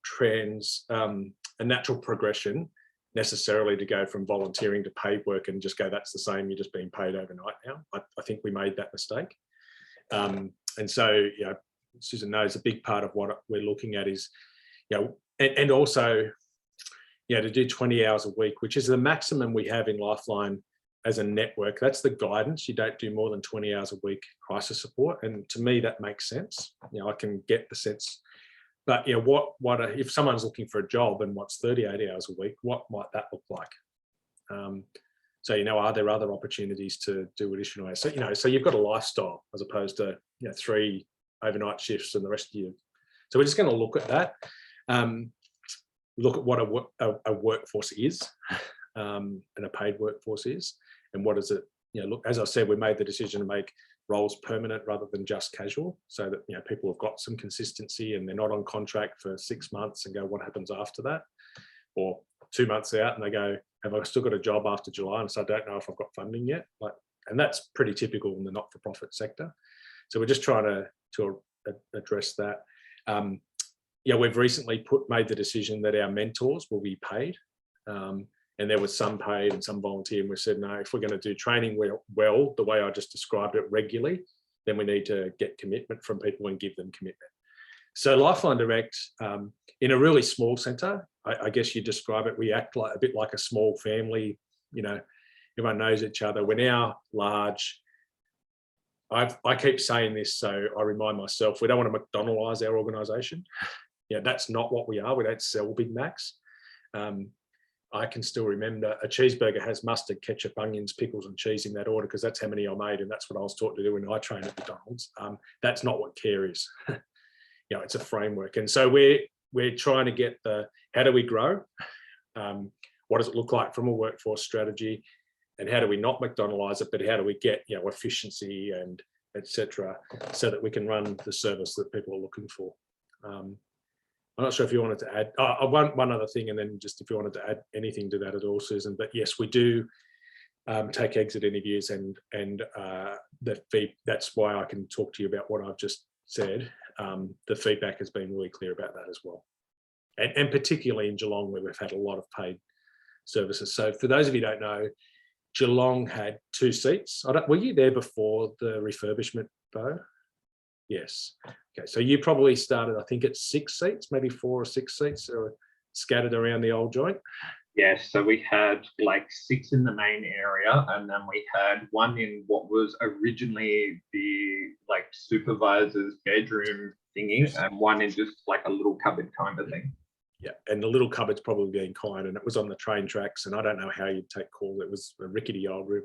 a natural progression necessarily to go from volunteering to paid work and just go, that's the same, you're just being paid overnight now. I think we made that mistake. And so, you know, Susan knows a big part of what we're looking at is, you know, and also, you know, to do 20 hours a week, which is the maximum we have in Lifeline as a network. That's the guidance. You don't do more than 20 hours a week crisis support. And to me, that makes sense. You know, I can get the sense. But, you know, if someone's looking for a job and wants 38 hours a week, what might that look like? So, you know, are there other opportunities to do additional hours? So, you know, so you've got a lifestyle as opposed to, you know, 3 overnight shifts and the rest of you. So we're just going to look at that. Look at what a workforce is, and a paid workforce is, and what is it, you know, look, as I said, we made the decision to make roles permanent rather than just casual, so that, you know, people have got some consistency and they're not on contract for 6 months and go, what happens after that? Or 2 months out and they go, have I still got a job after July? And so I don't know if I've got funding yet. Like, and that's pretty typical in the not-for-profit sector. So we're just trying to address that. Yeah, we've recently made the decision that our mentors will be paid. And there was some paid and some volunteer, and we said, no, if we're going to do training well, the way I just described it, regularly, then we need to get commitment from people and give them commitment. So Lifeline Direct, in a really small centre, I guess you describe it, we act like a bit like a small family, you know, everyone knows each other. We're now large. I keep saying this, so I remind myself, we don't want to McDonaldise our organisation. Yeah, that's not what we are. We don't sell Big Macs. I can still remember a cheeseburger has mustard, ketchup, onions, pickles, and cheese in that order, because that's how many I made, and that's what I was taught to do when I trained at McDonald's. That's not what care is. You know, it's a framework, and so we're trying to get how do we grow? What does it look like from a workforce strategy? And how do we not McDonaldise it, but how do we get, you know, efficiency and etc., so that we can run the service that people are looking for? I'm not sure if you wanted to add one other thing, and then just if you wanted to add anything to that at all, Susan. But yes, we do take exit interviews, and that's why I can talk to you about what I've just said. The feedback has been really clear about that as well, and particularly in Geelong, where we've had a lot of paid services. So for those of you who don't know, Geelong had 2 seats. Were you there before the refurbishment, Bo? Yes. Okay, so you probably started, I think, at 6 seats, maybe 4 or 6 seats, or scattered around the old joint. Yes, so we had like 6 in the main area, and then we had 1 in what was originally the like supervisor's bedroom thingy, and 1 in just like a little cupboard kind of thing. Yeah, and the little cupboard's probably being kind, and it was on the train tracks, and I don't know how you'd take calls. It was a rickety old room.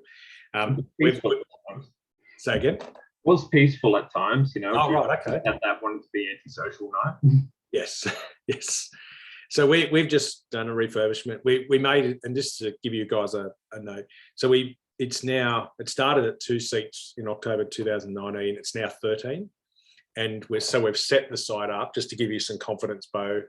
Say again? Was peaceful at times, you know. Oh, right, okay. That wanted to be antisocial night. Yes, yes. So we've just done a refurbishment. We made it, and just to give you guys a note. So it started at 2 seats in October 2019. It's now 13, and we've set the site up, just to give you some confidence, Bo,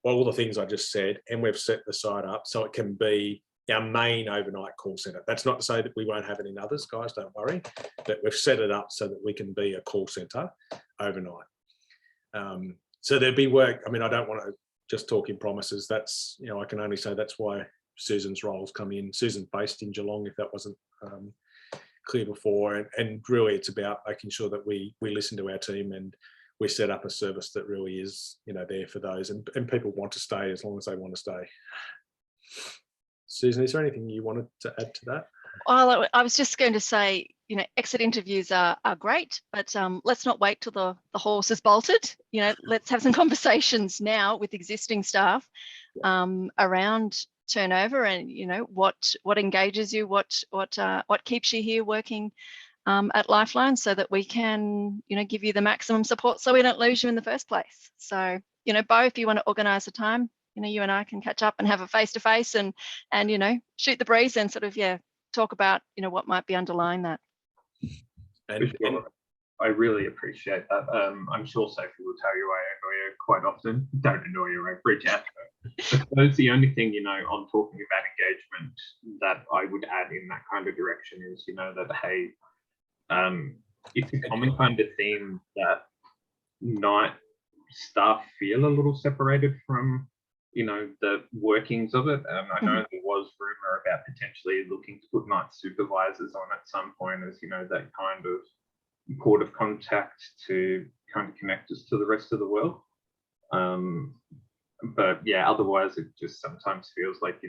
all the things I just said, and we've set the site up so it can be our main overnight call centre. That's not to say that we won't have any others, guys, don't worry, but we've set it up so that we can be a call centre overnight. So there'd be work. I mean, I don't want to just talk in promises. That's, you know, I can only say that's why Susan's roles come in. Susan's based in Geelong, if that wasn't clear before, and really it's about making sure that we listen to our team, and we set up a service that really is, you know, there for those, and people want to stay as long as they want to stay. Susan, is there anything you wanted to add to that? Well, I was just going to say, you know, exit interviews are great, but let's not wait till the horse is bolted. You know, let's have some conversations now with existing staff around turnover, and, you know, what engages you, what keeps you here working at Lifeline, so that we can, you know, give you the maximum support so we don't lose you in the first place. So, you know, Bo, if you want to organise a time, you know, you and I can catch up and have a face-to-face and you know, shoot the breeze and sort of, yeah, talk about, you know, what might be underlying that. And I really appreciate that. I'm sure Sophie will tell you I annoy her quite often. Don't annoy her, I reach out to her. I suppose the only thing, on talking about engagement that I would add in that kind of direction is, that, hey, it's a common kind of theme that night staff feel a little separated from, the workings of it. I know there was rumor about potentially looking to put night supervisors on at some point as, that kind of port of contact to kind of connect us to the rest of the world. But yeah, otherwise it just sometimes feels like,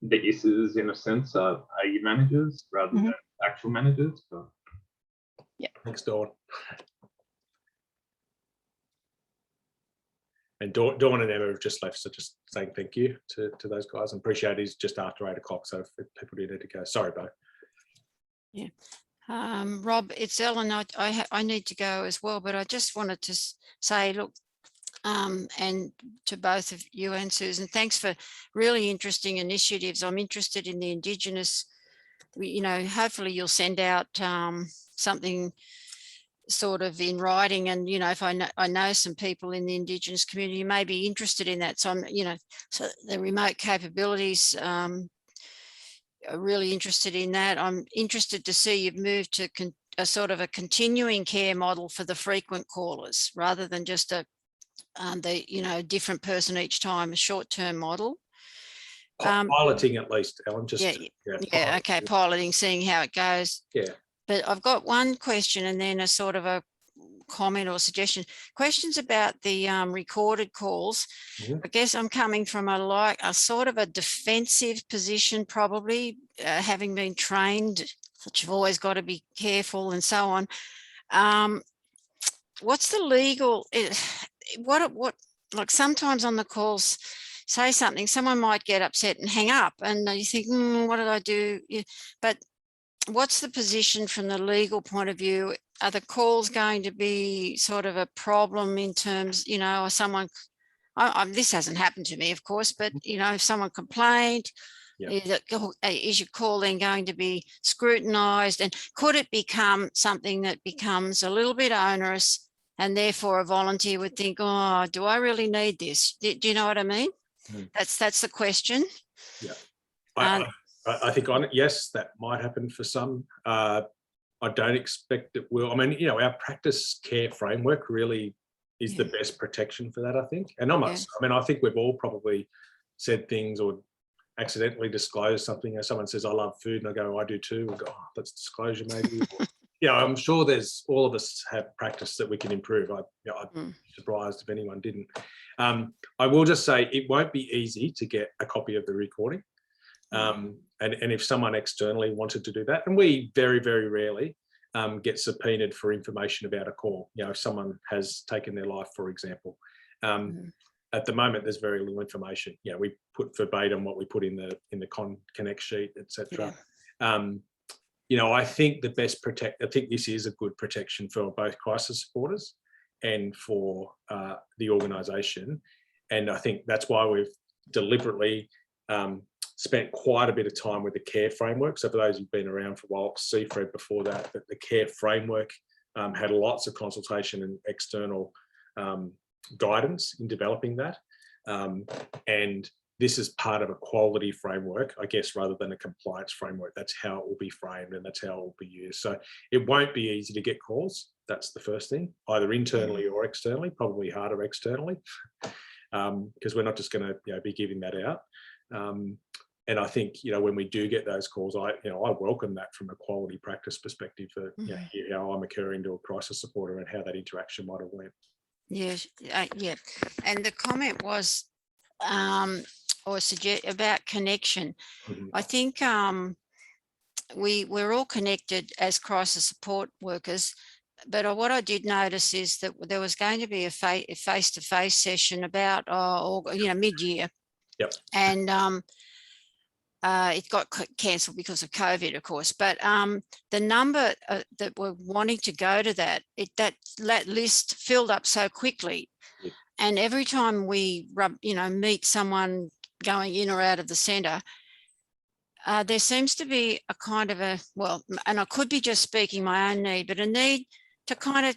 the issues in a sense are you managers rather than actual managers. But yeah. Thanks, Dawn. And Dawn and Emma have just left, so just saying thank you to those guys. I appreciate it's just after 8 o'clock, so if people do need to go. Sorry, Bo. Yeah. Rob, it's Ellen. I need to go as well, but I just wanted to say, look, and to both of you and Susan, thanks for really interesting initiatives. I'm interested in the Indigenous, hopefully you'll send out something sort of in writing, and if I know some people in the Indigenous community may be interested in that. So I'm, so the remote capabilities, are really interested in that. I'm interested to see you've moved to a sort of a continuing care model for the frequent callers rather than just a different person each time, a short-term model. Piloting at least, Ellen. Just okay, piloting, seeing how it goes. Yeah. But I've got one question and then a sort of a comment or suggestion. Questions about the recorded calls. I guess I'm coming from a sort of a defensive position, probably having been trained that you've always got to be careful and so on. What's the legal? What like sometimes on the calls, say something, someone might get upset and hang up, and you think, what did I do? But what's the position from the legal point of view? Are the calls going to be sort of a problem in terms, or someone, this hasn't happened to me, of course, but, if someone complained, is your call then going to be scrutinised? And could it become something that becomes a little bit onerous and therefore a volunteer would think, oh, do I really need this? Do you know what I mean? That's the question. Yeah. I think yes, that might happen for some. I don't expect it will. I mean, our practice care framework really is the best protection for that, I think. And I think we've all probably said things or accidentally disclosed something. Someone says, I love food, and I go, I do too. We go, that's disclosure maybe. I'm sure all of us have practice that we can improve. I'd be surprised if anyone didn't. I will just say it won't be easy to get a copy of the recording. And if someone externally wanted to do that, and we very, very rarely get subpoenaed for information about a call, if someone has taken their life, for example. At the moment, there's very little information. We put verbatim what we put in the connect sheet, etc. I think I think this is a good protection for both crisis supporters and for the organisation. And I think that's why we've deliberately spent quite a bit of time with the care framework. So for those who've been around for a while, CFRED before that, but the care framework had lots of consultation and external guidance in developing that. And this is part of a quality framework, I guess, rather than a compliance framework. That's how it will be framed and that's how it will be used. So it won't be easy to get calls. That's the first thing, either internally or externally, probably harder externally, because we're not just going to be giving that out. And I think, when we do get those calls, I welcome that from a quality practice perspective for how I'm occurring to a crisis supporter and how that interaction might have went. Yes, yeah. And the comment was or suggest about connection. I think we're all connected as crisis support workers, but what I did notice is that there was going to be a face-to-face session about mid-year. Yep. And it got cancelled because of COVID, of course. But the number that were wanting to go to that list filled up so quickly. Yep. And every time we meet someone going in or out of the centre, there seems to be a kind of a, well, and I could be just speaking my own need, but a need to kind of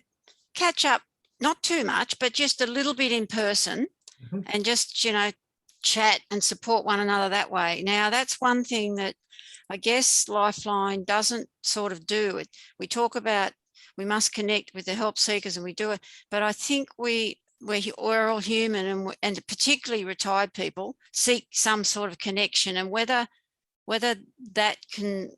catch up, not too much, but just a little bit in person and just, you know, chat and support one another that way. Now, that's one thing that I guess Lifeline doesn't sort of do. We talk about we must connect with the help seekers and we do it, but I think we're all human, and particularly retired people seek some sort of connection, and whether that can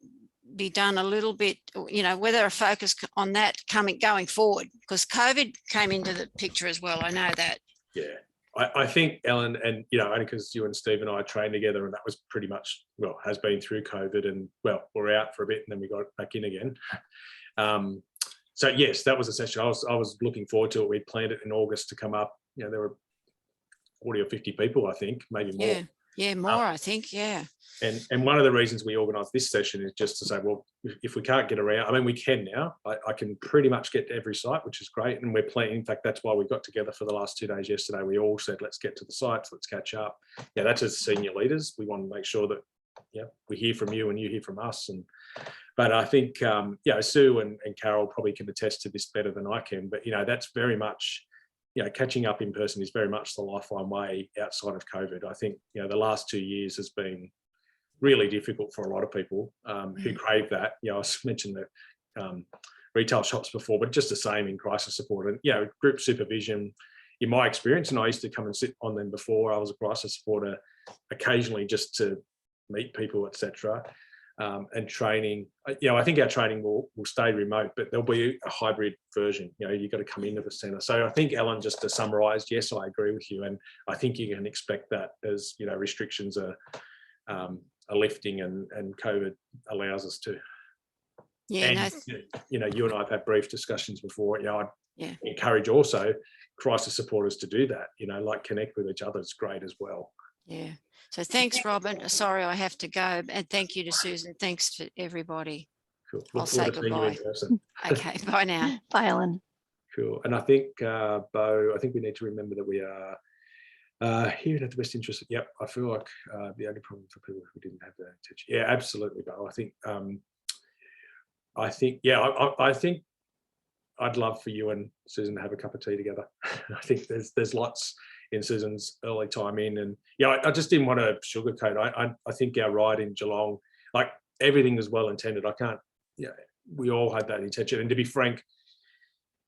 be done a little bit, you know, whether a focus on that going forward, because COVID came into the picture as well. I know that. Yeah, I think, Ellen, and, you know, only because you and Steve and I trained together, and that was pretty much, well, has been through COVID, and, well, we're out for a bit and then we got back in again. So yes, that was a session I was looking forward to it. We planned it in August to come up. You know, there were 40 or 50 people, I think, maybe more. Yeah, more, I think, yeah. And one of the reasons we organised this session is just to say, well, if we can't get around, I mean, we can now. I can pretty much get to every site, which is great. And we're planning, in fact, that's why we got together for the last 2 days yesterday. We all said, let's get to the sites, let's catch up. Yeah, that's as senior leaders. We want to make sure that, yeah, we hear from you and you hear from us. But I think, yeah, Sue and Carol probably can attest to this better than I can. But, you know, that's very much, you know, catching up in person is very much the Lifeline way outside of COVID. I think, you know, the last 2 years has been really difficult for a lot of people who crave that. You know, I mentioned the retail shops before, but just the same in crisis support. And, you know, group supervision, in my experience, and I used to come and sit on them before I was a crisis supporter, occasionally just to meet people, etc. And training, you know, I think our training will stay remote, but there'll be a hybrid version. You know, you've got to come into the centre. So I think, Ellen, just to summarise, yes, I agree with you, and I think you can expect that as, you know, restrictions are lifting and COVID allows us to. Yeah, and, you know, you and I have had brief discussions before. You know, I encourage also crisis supporters to do that. You know, like connect with each other is great as well. Yeah. So thanks, Robin. Sorry, I have to go. And thank you to Susan. Thanks to everybody. Cool. I'll say goodbye. Okay, bye now. Bye, Ellen. Cool. And I think, Bo, I think we need to remember that we are here at the best interest. Yep, I feel like the only problem for people who didn't have that intention. Yeah, absolutely, Bo. I think I'd love for you and Susan to have a cup of tea together. I think there's lots in Susan's early time in, and yeah, I just didn't want to sugarcoat. I think our ride in Geelong, like, everything is well intended. I can't, yeah, we all had that intention. And to be frank,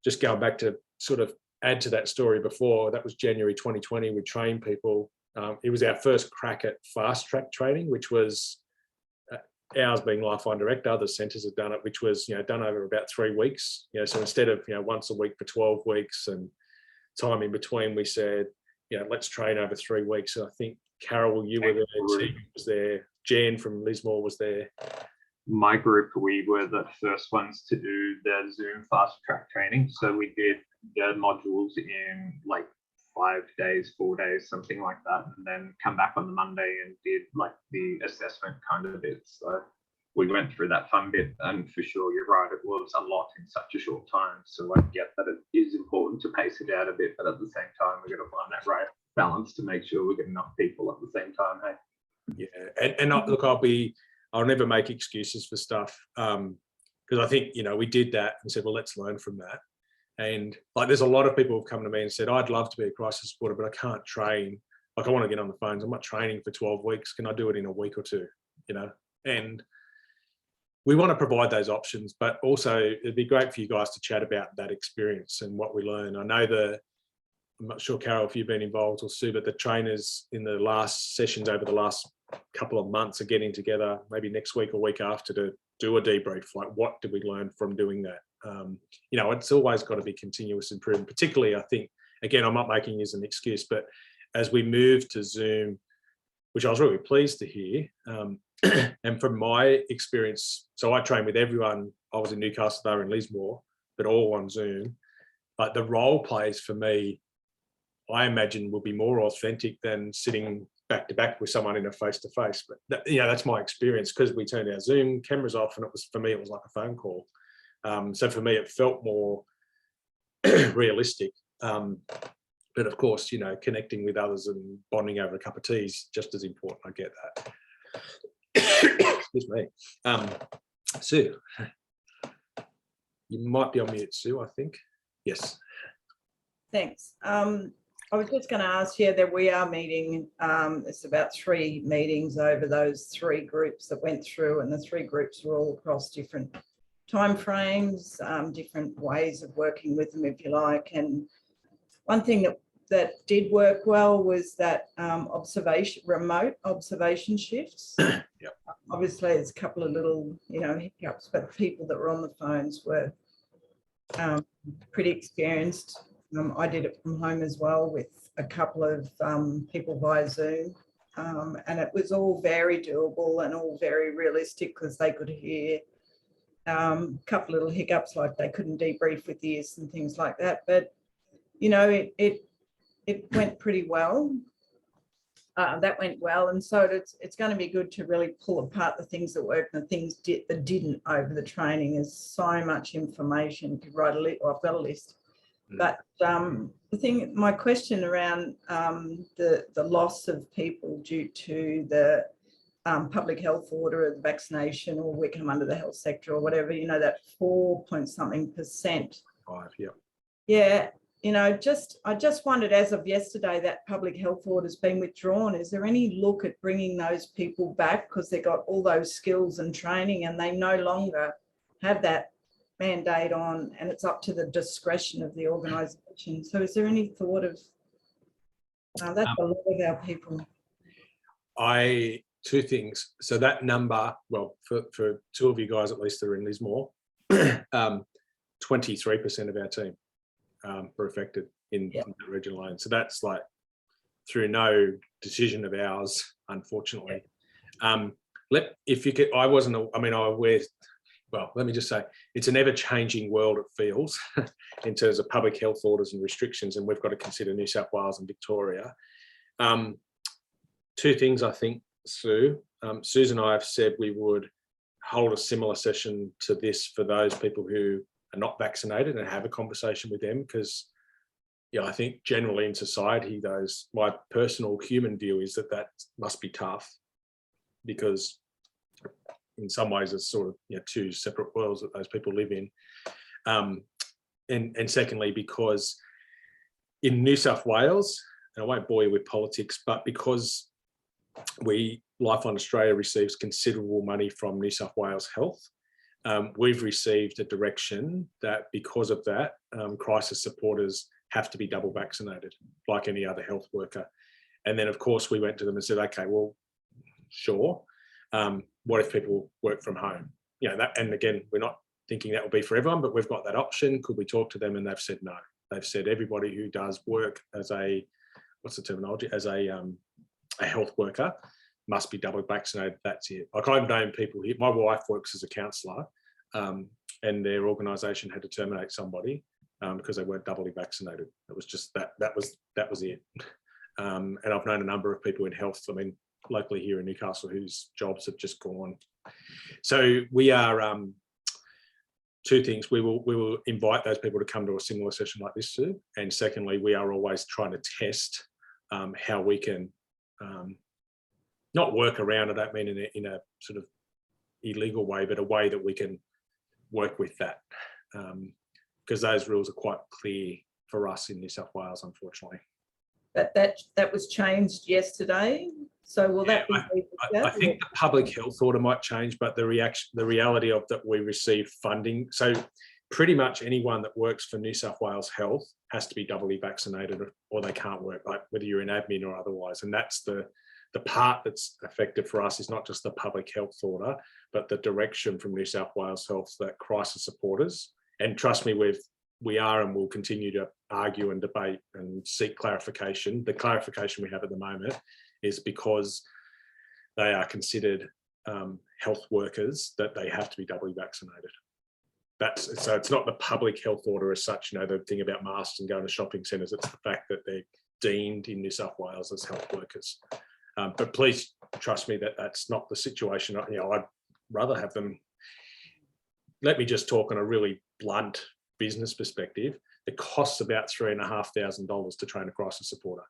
just going back to sort of add to that story before, that was January 2020. We trained people. It was our first crack at fast track training, which was ours being Lifeline Direct. Other centres have done it, which was, you know, done over about 3 weeks. You know, so instead of, you know, once a week for 12 weeks and time in between, we said, you know, let's train over 3 weeks. So I think, Carol, you were there, T was there, Jan from Lismore was there. My group, we were the first ones to do the Zoom fast track training. So we did the modules in like 5 days, 4 days, something like that, and then come back on the Monday and did like the assessment kind of bit. So we went through that fun bit, and for sure, you're right, it was a lot in such a short time. So I get that it is important to pace it out a bit, but at the same time, we're going to find that right balance to make sure we get enough people at the same time. Hey. Yeah, and look, I'll never make excuses for stuff, because I think, you know, we did that and said, well, let's learn from that. And like, there's a lot of people who've come to me and said, I'd love to be a crisis supporter, but I can't train. Like, I want to get on the phones. I'm not training for 12 weeks. Can I do it in a week or two? You know, and we want to provide those options, but also it'd be great for you guys to chat about that experience and what we learn. I know I'm not sure, Carol, if you've been involved, or Sue, but the trainers in the last sessions over the last couple of months are getting together maybe next week or week after to do a debrief. Like, what did we learn from doing that? You know, it's always got to be continuous improvement, particularly, I think, again, I'm not making it as an excuse, but as we move to Zoom, which I was really pleased to hear, and from my experience, so I trained with everyone. I was in Newcastle, they were in Lismore, but all on Zoom. But the role plays for me, I imagine, will be more authentic than sitting back to back with someone in a face-to-face. But that, you know, that's my experience, because we turned our Zoom cameras off, and it was, for me, it was like a phone call. So for me, it felt more realistic. But of course, you know, connecting with others and bonding over a cup of tea is just as important. I get that. Excuse me. Sue, you might be on mute, Sue, I think. Yes. Thanks. I was just going to ask you that we are meeting, it's about 3 meetings over those 3 groups that went through, and the 3 groups were all across different timeframes, different ways of working with them, if you like. And one thing that did work well was that remote observation shifts. Yep. Obviously, there's a couple of little, hiccups, but the people that were on the phones were pretty experienced. I did it from home as well with a couple of people via Zoom, and it was all very doable and all very realistic because they could hear a couple of little hiccups, like they couldn't debrief with ears and things like that. But it went pretty well. That went well, and so it's going to be good to really pull apart the things that worked and the things that didn't over the training. There's so much information to write a list. I've got a list. But my question around the loss of people due to the public health order of the vaccination, or we come under the health sector or whatever, that 4-point-something%. 5, yeah. Yeah, I just wondered, as of yesterday, that public health order has been withdrawn. Is there any look at bringing those people back, because they've got all those skills and training and they no longer have that mandate on, and it's up to the discretion of the organisation? So is there any thought of that's a lot of our people? 2 things. So that number, well, for 2 of you guys at least that are in Lismore, 23% of our team were affected in the region alone. So that's like through no decision of ours, unfortunately. If you could, I wear. Well, let me just say, it's an ever-changing world, it feels, in terms of public health orders and restrictions, and we've got to consider New South Wales and Victoria. 2 things, I think, Sue. Susan and I have said we would hold a similar session to this for those people who are not vaccinated and have a conversation with them, because, I think generally in society, my personal human view is that must be tough, because in some ways it's sort of 2 separate worlds that those people live in. And secondly, because in New South Wales, and I won't bore you with politics, but because Lifeline Australia receives considerable money from New South Wales Health, we've received a direction that because of that, crisis supporters have to be double vaccinated like any other health worker. And then of course we went to them and said, okay, well, sure. What if people work from home? And again, we're not thinking that will be for everyone, but we've got that option. Could we talk to them? And they've said no. They've said everybody who does work as what's the terminology, as a health worker must be double vaccinated. That's it. Like, I've known people here. My wife works as a counsellor, and their organisation had to terminate somebody because they weren't doubly vaccinated. It was just that was it. And I've known a number of people in health, locally here in Newcastle, whose jobs have just gone. So we are 2 things. We will invite those people to come to a similar session like this too. And secondly, we are always trying to test how we can not work around. I don't mean in a sort of illegal way, but a way that we can work with that, because those rules are quite clear for us in New South Wales, unfortunately. But that was changed yesterday. So will that be? I think the public health order might change, but the reality of that we receive funding. So pretty much anyone that works for New South Wales Health has to be doubly vaccinated, or they can't work, like whether you're in admin or otherwise. And that's the part that's affected for us, is not just the public health order, but the direction from New South Wales Health that crisis supporters, and trust me, we are and will continue to argue and debate and seek clarification. The clarification we have at the moment is because they are considered health workers, that they have to be doubly vaccinated. So it's not the public health order as such, the thing about masks and going to shopping centres. It's the fact that they're deemed in New South Wales as health workers. But please trust me that that's not the situation. I'd rather have them. Let me just talk on a really blunt business perspective. It costs about $3,500 to train a crisis supporter.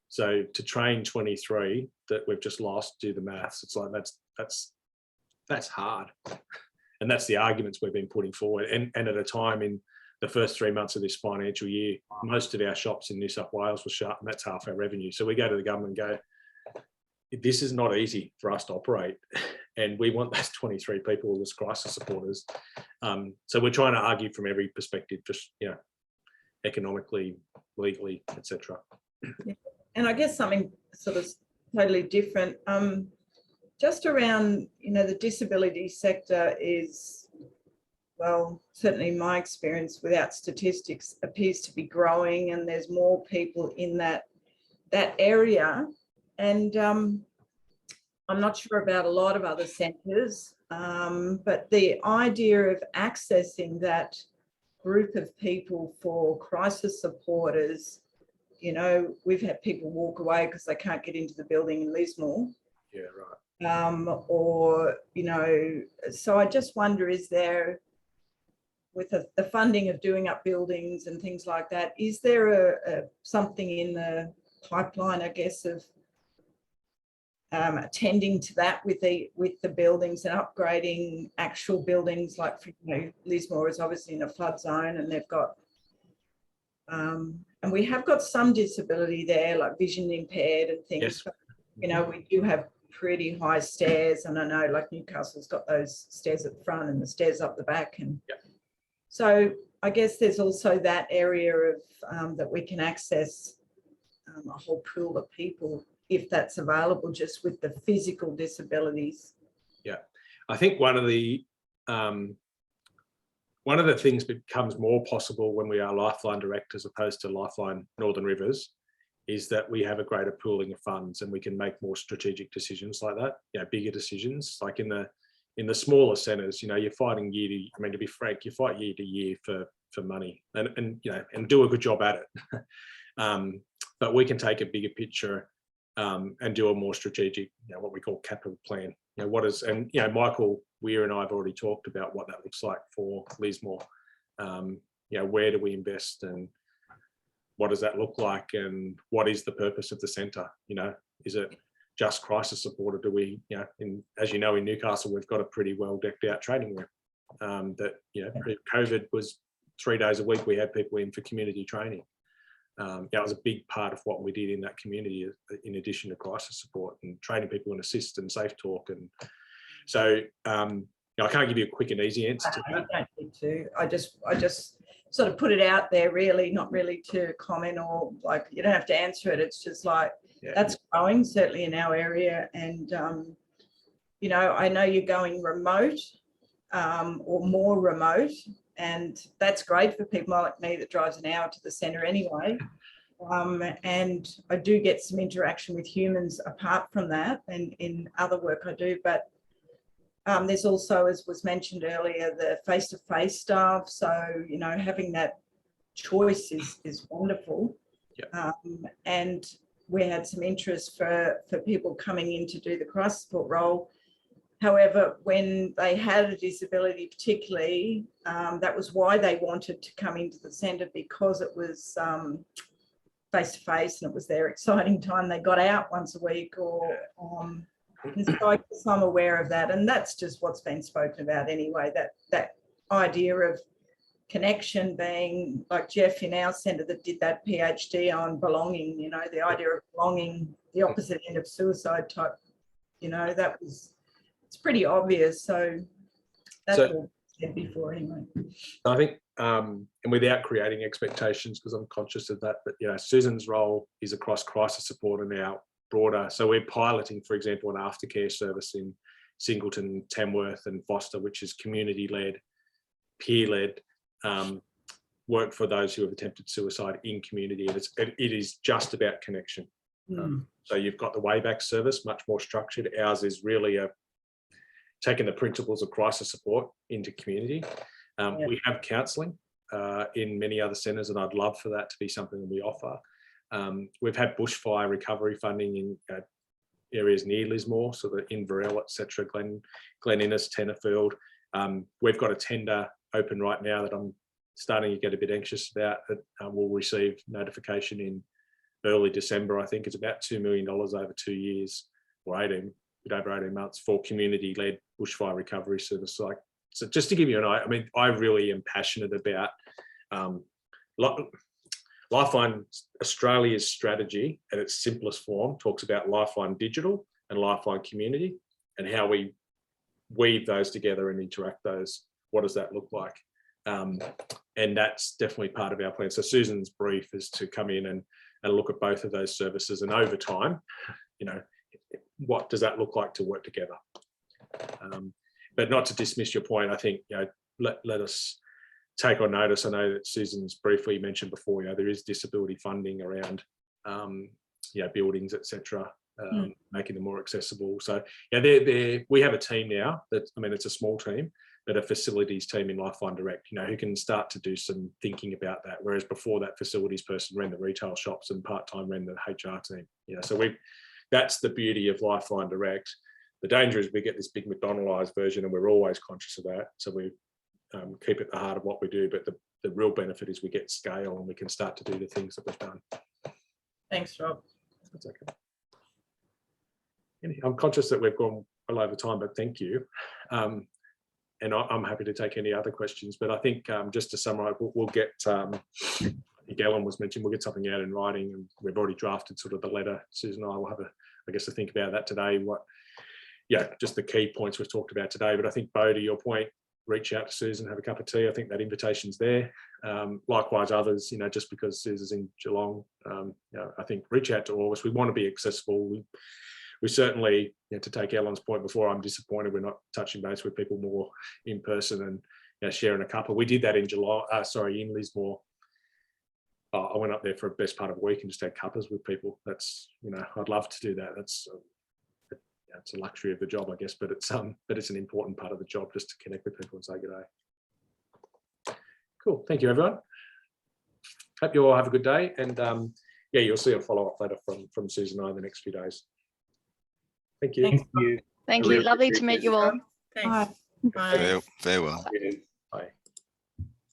So to train 23 that we've just lost, do the maths. It's like that's hard, and that's the arguments we've been putting forward. And at a time in the first 3 months of this financial year, most of our shops in New South Wales were shut, and that's half our revenue. So we go to the government and go, this is not easy for us to operate, and we want those 23 people as crisis supporters. So we're trying to argue from every perspective, just economically, legally, etc. And I guess something sort of totally different, just around, the disability sector is, well, certainly my experience without statistics appears to be growing, and there's more people in that area. And I'm not sure about a lot of other centres, but the idea of accessing that group of people for crisis supporters, we've had people walk away because they can't get into the building in Lismore. Yeah, right. So I just wonder, is there, with the funding of doing up buildings and things like that, is there something in the pipeline, I guess, of attending to that with the buildings and upgrading actual buildings? Like, Lismore is obviously in a flood zone, and they've got and we have got some disability there, like vision impaired and things. Yes. But, we do have pretty high stairs, and I know like Newcastle's got those stairs at the front and the stairs up the back, and so I guess there's also that area of that we can access a whole pool of people if that's available, just with the physical disabilities. Yeah, I think one of the things becomes more possible when we are Lifeline Direct as opposed to Lifeline Northern Rivers is that we have a greater pooling of funds, and we can make more strategic decisions like that, bigger decisions. Like in the smaller centres, you're fighting to be frank, you fight year to year for money and do a good job at it. But we can take a bigger picture and do a more strategic, what we call capital plan. Michael Weir and I have already talked about what that looks like for Lismore. Where do we invest, and what does that look like, and what is the purpose of the centre? Is it just crisis support, or do we, as you know, in Newcastle, we've got a pretty well decked out training room that, COVID was 3 days a week. We had people in for community training. That was a big part of what we did in that community, in addition to crisis support and training people in assist and safe talk. And so I can't give you a quick and easy answer to that. I don't need to. I just sort of put it out there, really, not really to comment, or like, you don't have to answer it. It's just like, that's growing, certainly in our area. And, I know you're going remote or more remote, and that's great for people like me that drives an hour to the centre anyway. And I do get some interaction with humans apart from that, and in other work I do. But there's also, as was mentioned earlier, the face-to-face staff. So, having that choice is wonderful. And we had some interest for people coming in to do the crisis support role. However, when they had a disability particularly, that was why they wanted to come into the centre, because it was face-to-face and it was their exciting time. They got out once a week, or and so I guess I'm aware of that. And that's just what's been spoken about anyway, that idea of connection being, like Jeff in our centre that did that PhD on belonging, the idea of belonging, the opposite end of suicide type, it's pretty obvious. So that's all said before anyway. I think, and without creating expectations, because I'm conscious of that, but Susan's role is across crisis support and our broader. So we're piloting, for example, an aftercare service in Singleton, Tamworth and Foster, which is community-led, peer-led work for those who have attempted suicide in community. And it is just about connection. So you've got the Wayback service, much more structured. Ours is really taking the principles of crisis support into community. We have counselling in many other centres, and I'd love for that to be something that we offer. We've had bushfire recovery funding in areas near Lismore, so the Inverell, etc., Glen Innes, Tenterfield. We've got a tender open right now that I'm starting to get a bit anxious about, that we'll receive notification in early December, I think it's about $2 million over 2 years, or 18, bit over 18 months, for community-led bushfire recovery service. Like, so just to give you an idea, I mean, I really am passionate about Lifeline Australia's strategy at its simplest form talks about Lifeline Digital and Lifeline Community, and how we weave those together and interact those. What does that look like? And that's definitely part of our plan. So Susan's brief is to come in and look at both of those services, and over time, you know, what does that look like to work together? But not to dismiss your point, I think, you know, let us take on notice. I know that Susan's briefly mentioned before, you know, there is disability funding around, you know, buildings, etc., making them more accessible. So yeah, we have a team now that, I mean, it's a small team, but a facilities team in Lifeline Direct, you know, who can start to do some thinking about that. Whereas before, that facilities person ran the retail shops and part-time ran the HR team. You know, so that's the beauty of Lifeline Direct. The danger is we get this big McDonaldized version, and we're always conscious of that. So we keep at the heart of what we do, but the real benefit is we get scale and we can start to do the things that we've done. Thanks, Rob. That's okay. I'm conscious that we've gone well over time, but thank you. And I'm happy to take any other questions, but I think just to summarize, we'll get, I think Ellen was mentioned, we'll get something out in writing, and we've already drafted sort of the letter. Susan and I will have I guess, to think about that today. Just the key points we've talked about today. But I think, Bo, to your point, reach out to Susan, have a cup of tea. I think that invitation's there. Likewise, others, you know, just because Susan's in Geelong, you know, I think reach out to all of us. We want to be accessible. We certainly, you know, to take Ellen's point before, I'm disappointed we're not touching base with people more in person and, you know, sharing a cuppa. We did that in in Lismore. I went up there for a best part of a week and just had cuppas with people. That's, you know, I'd love to do that. That's it's a luxury of the job, I guess, but it's an important part of the job, just to connect with people and say good day. Cool. Thank you, everyone. Hope you all have a good day, and yeah, you'll see a follow-up letter from Susan and I in the next few days. Thank you. Thank you. Lovely to meet you all. Thanks. Bye. Bye. Farewell.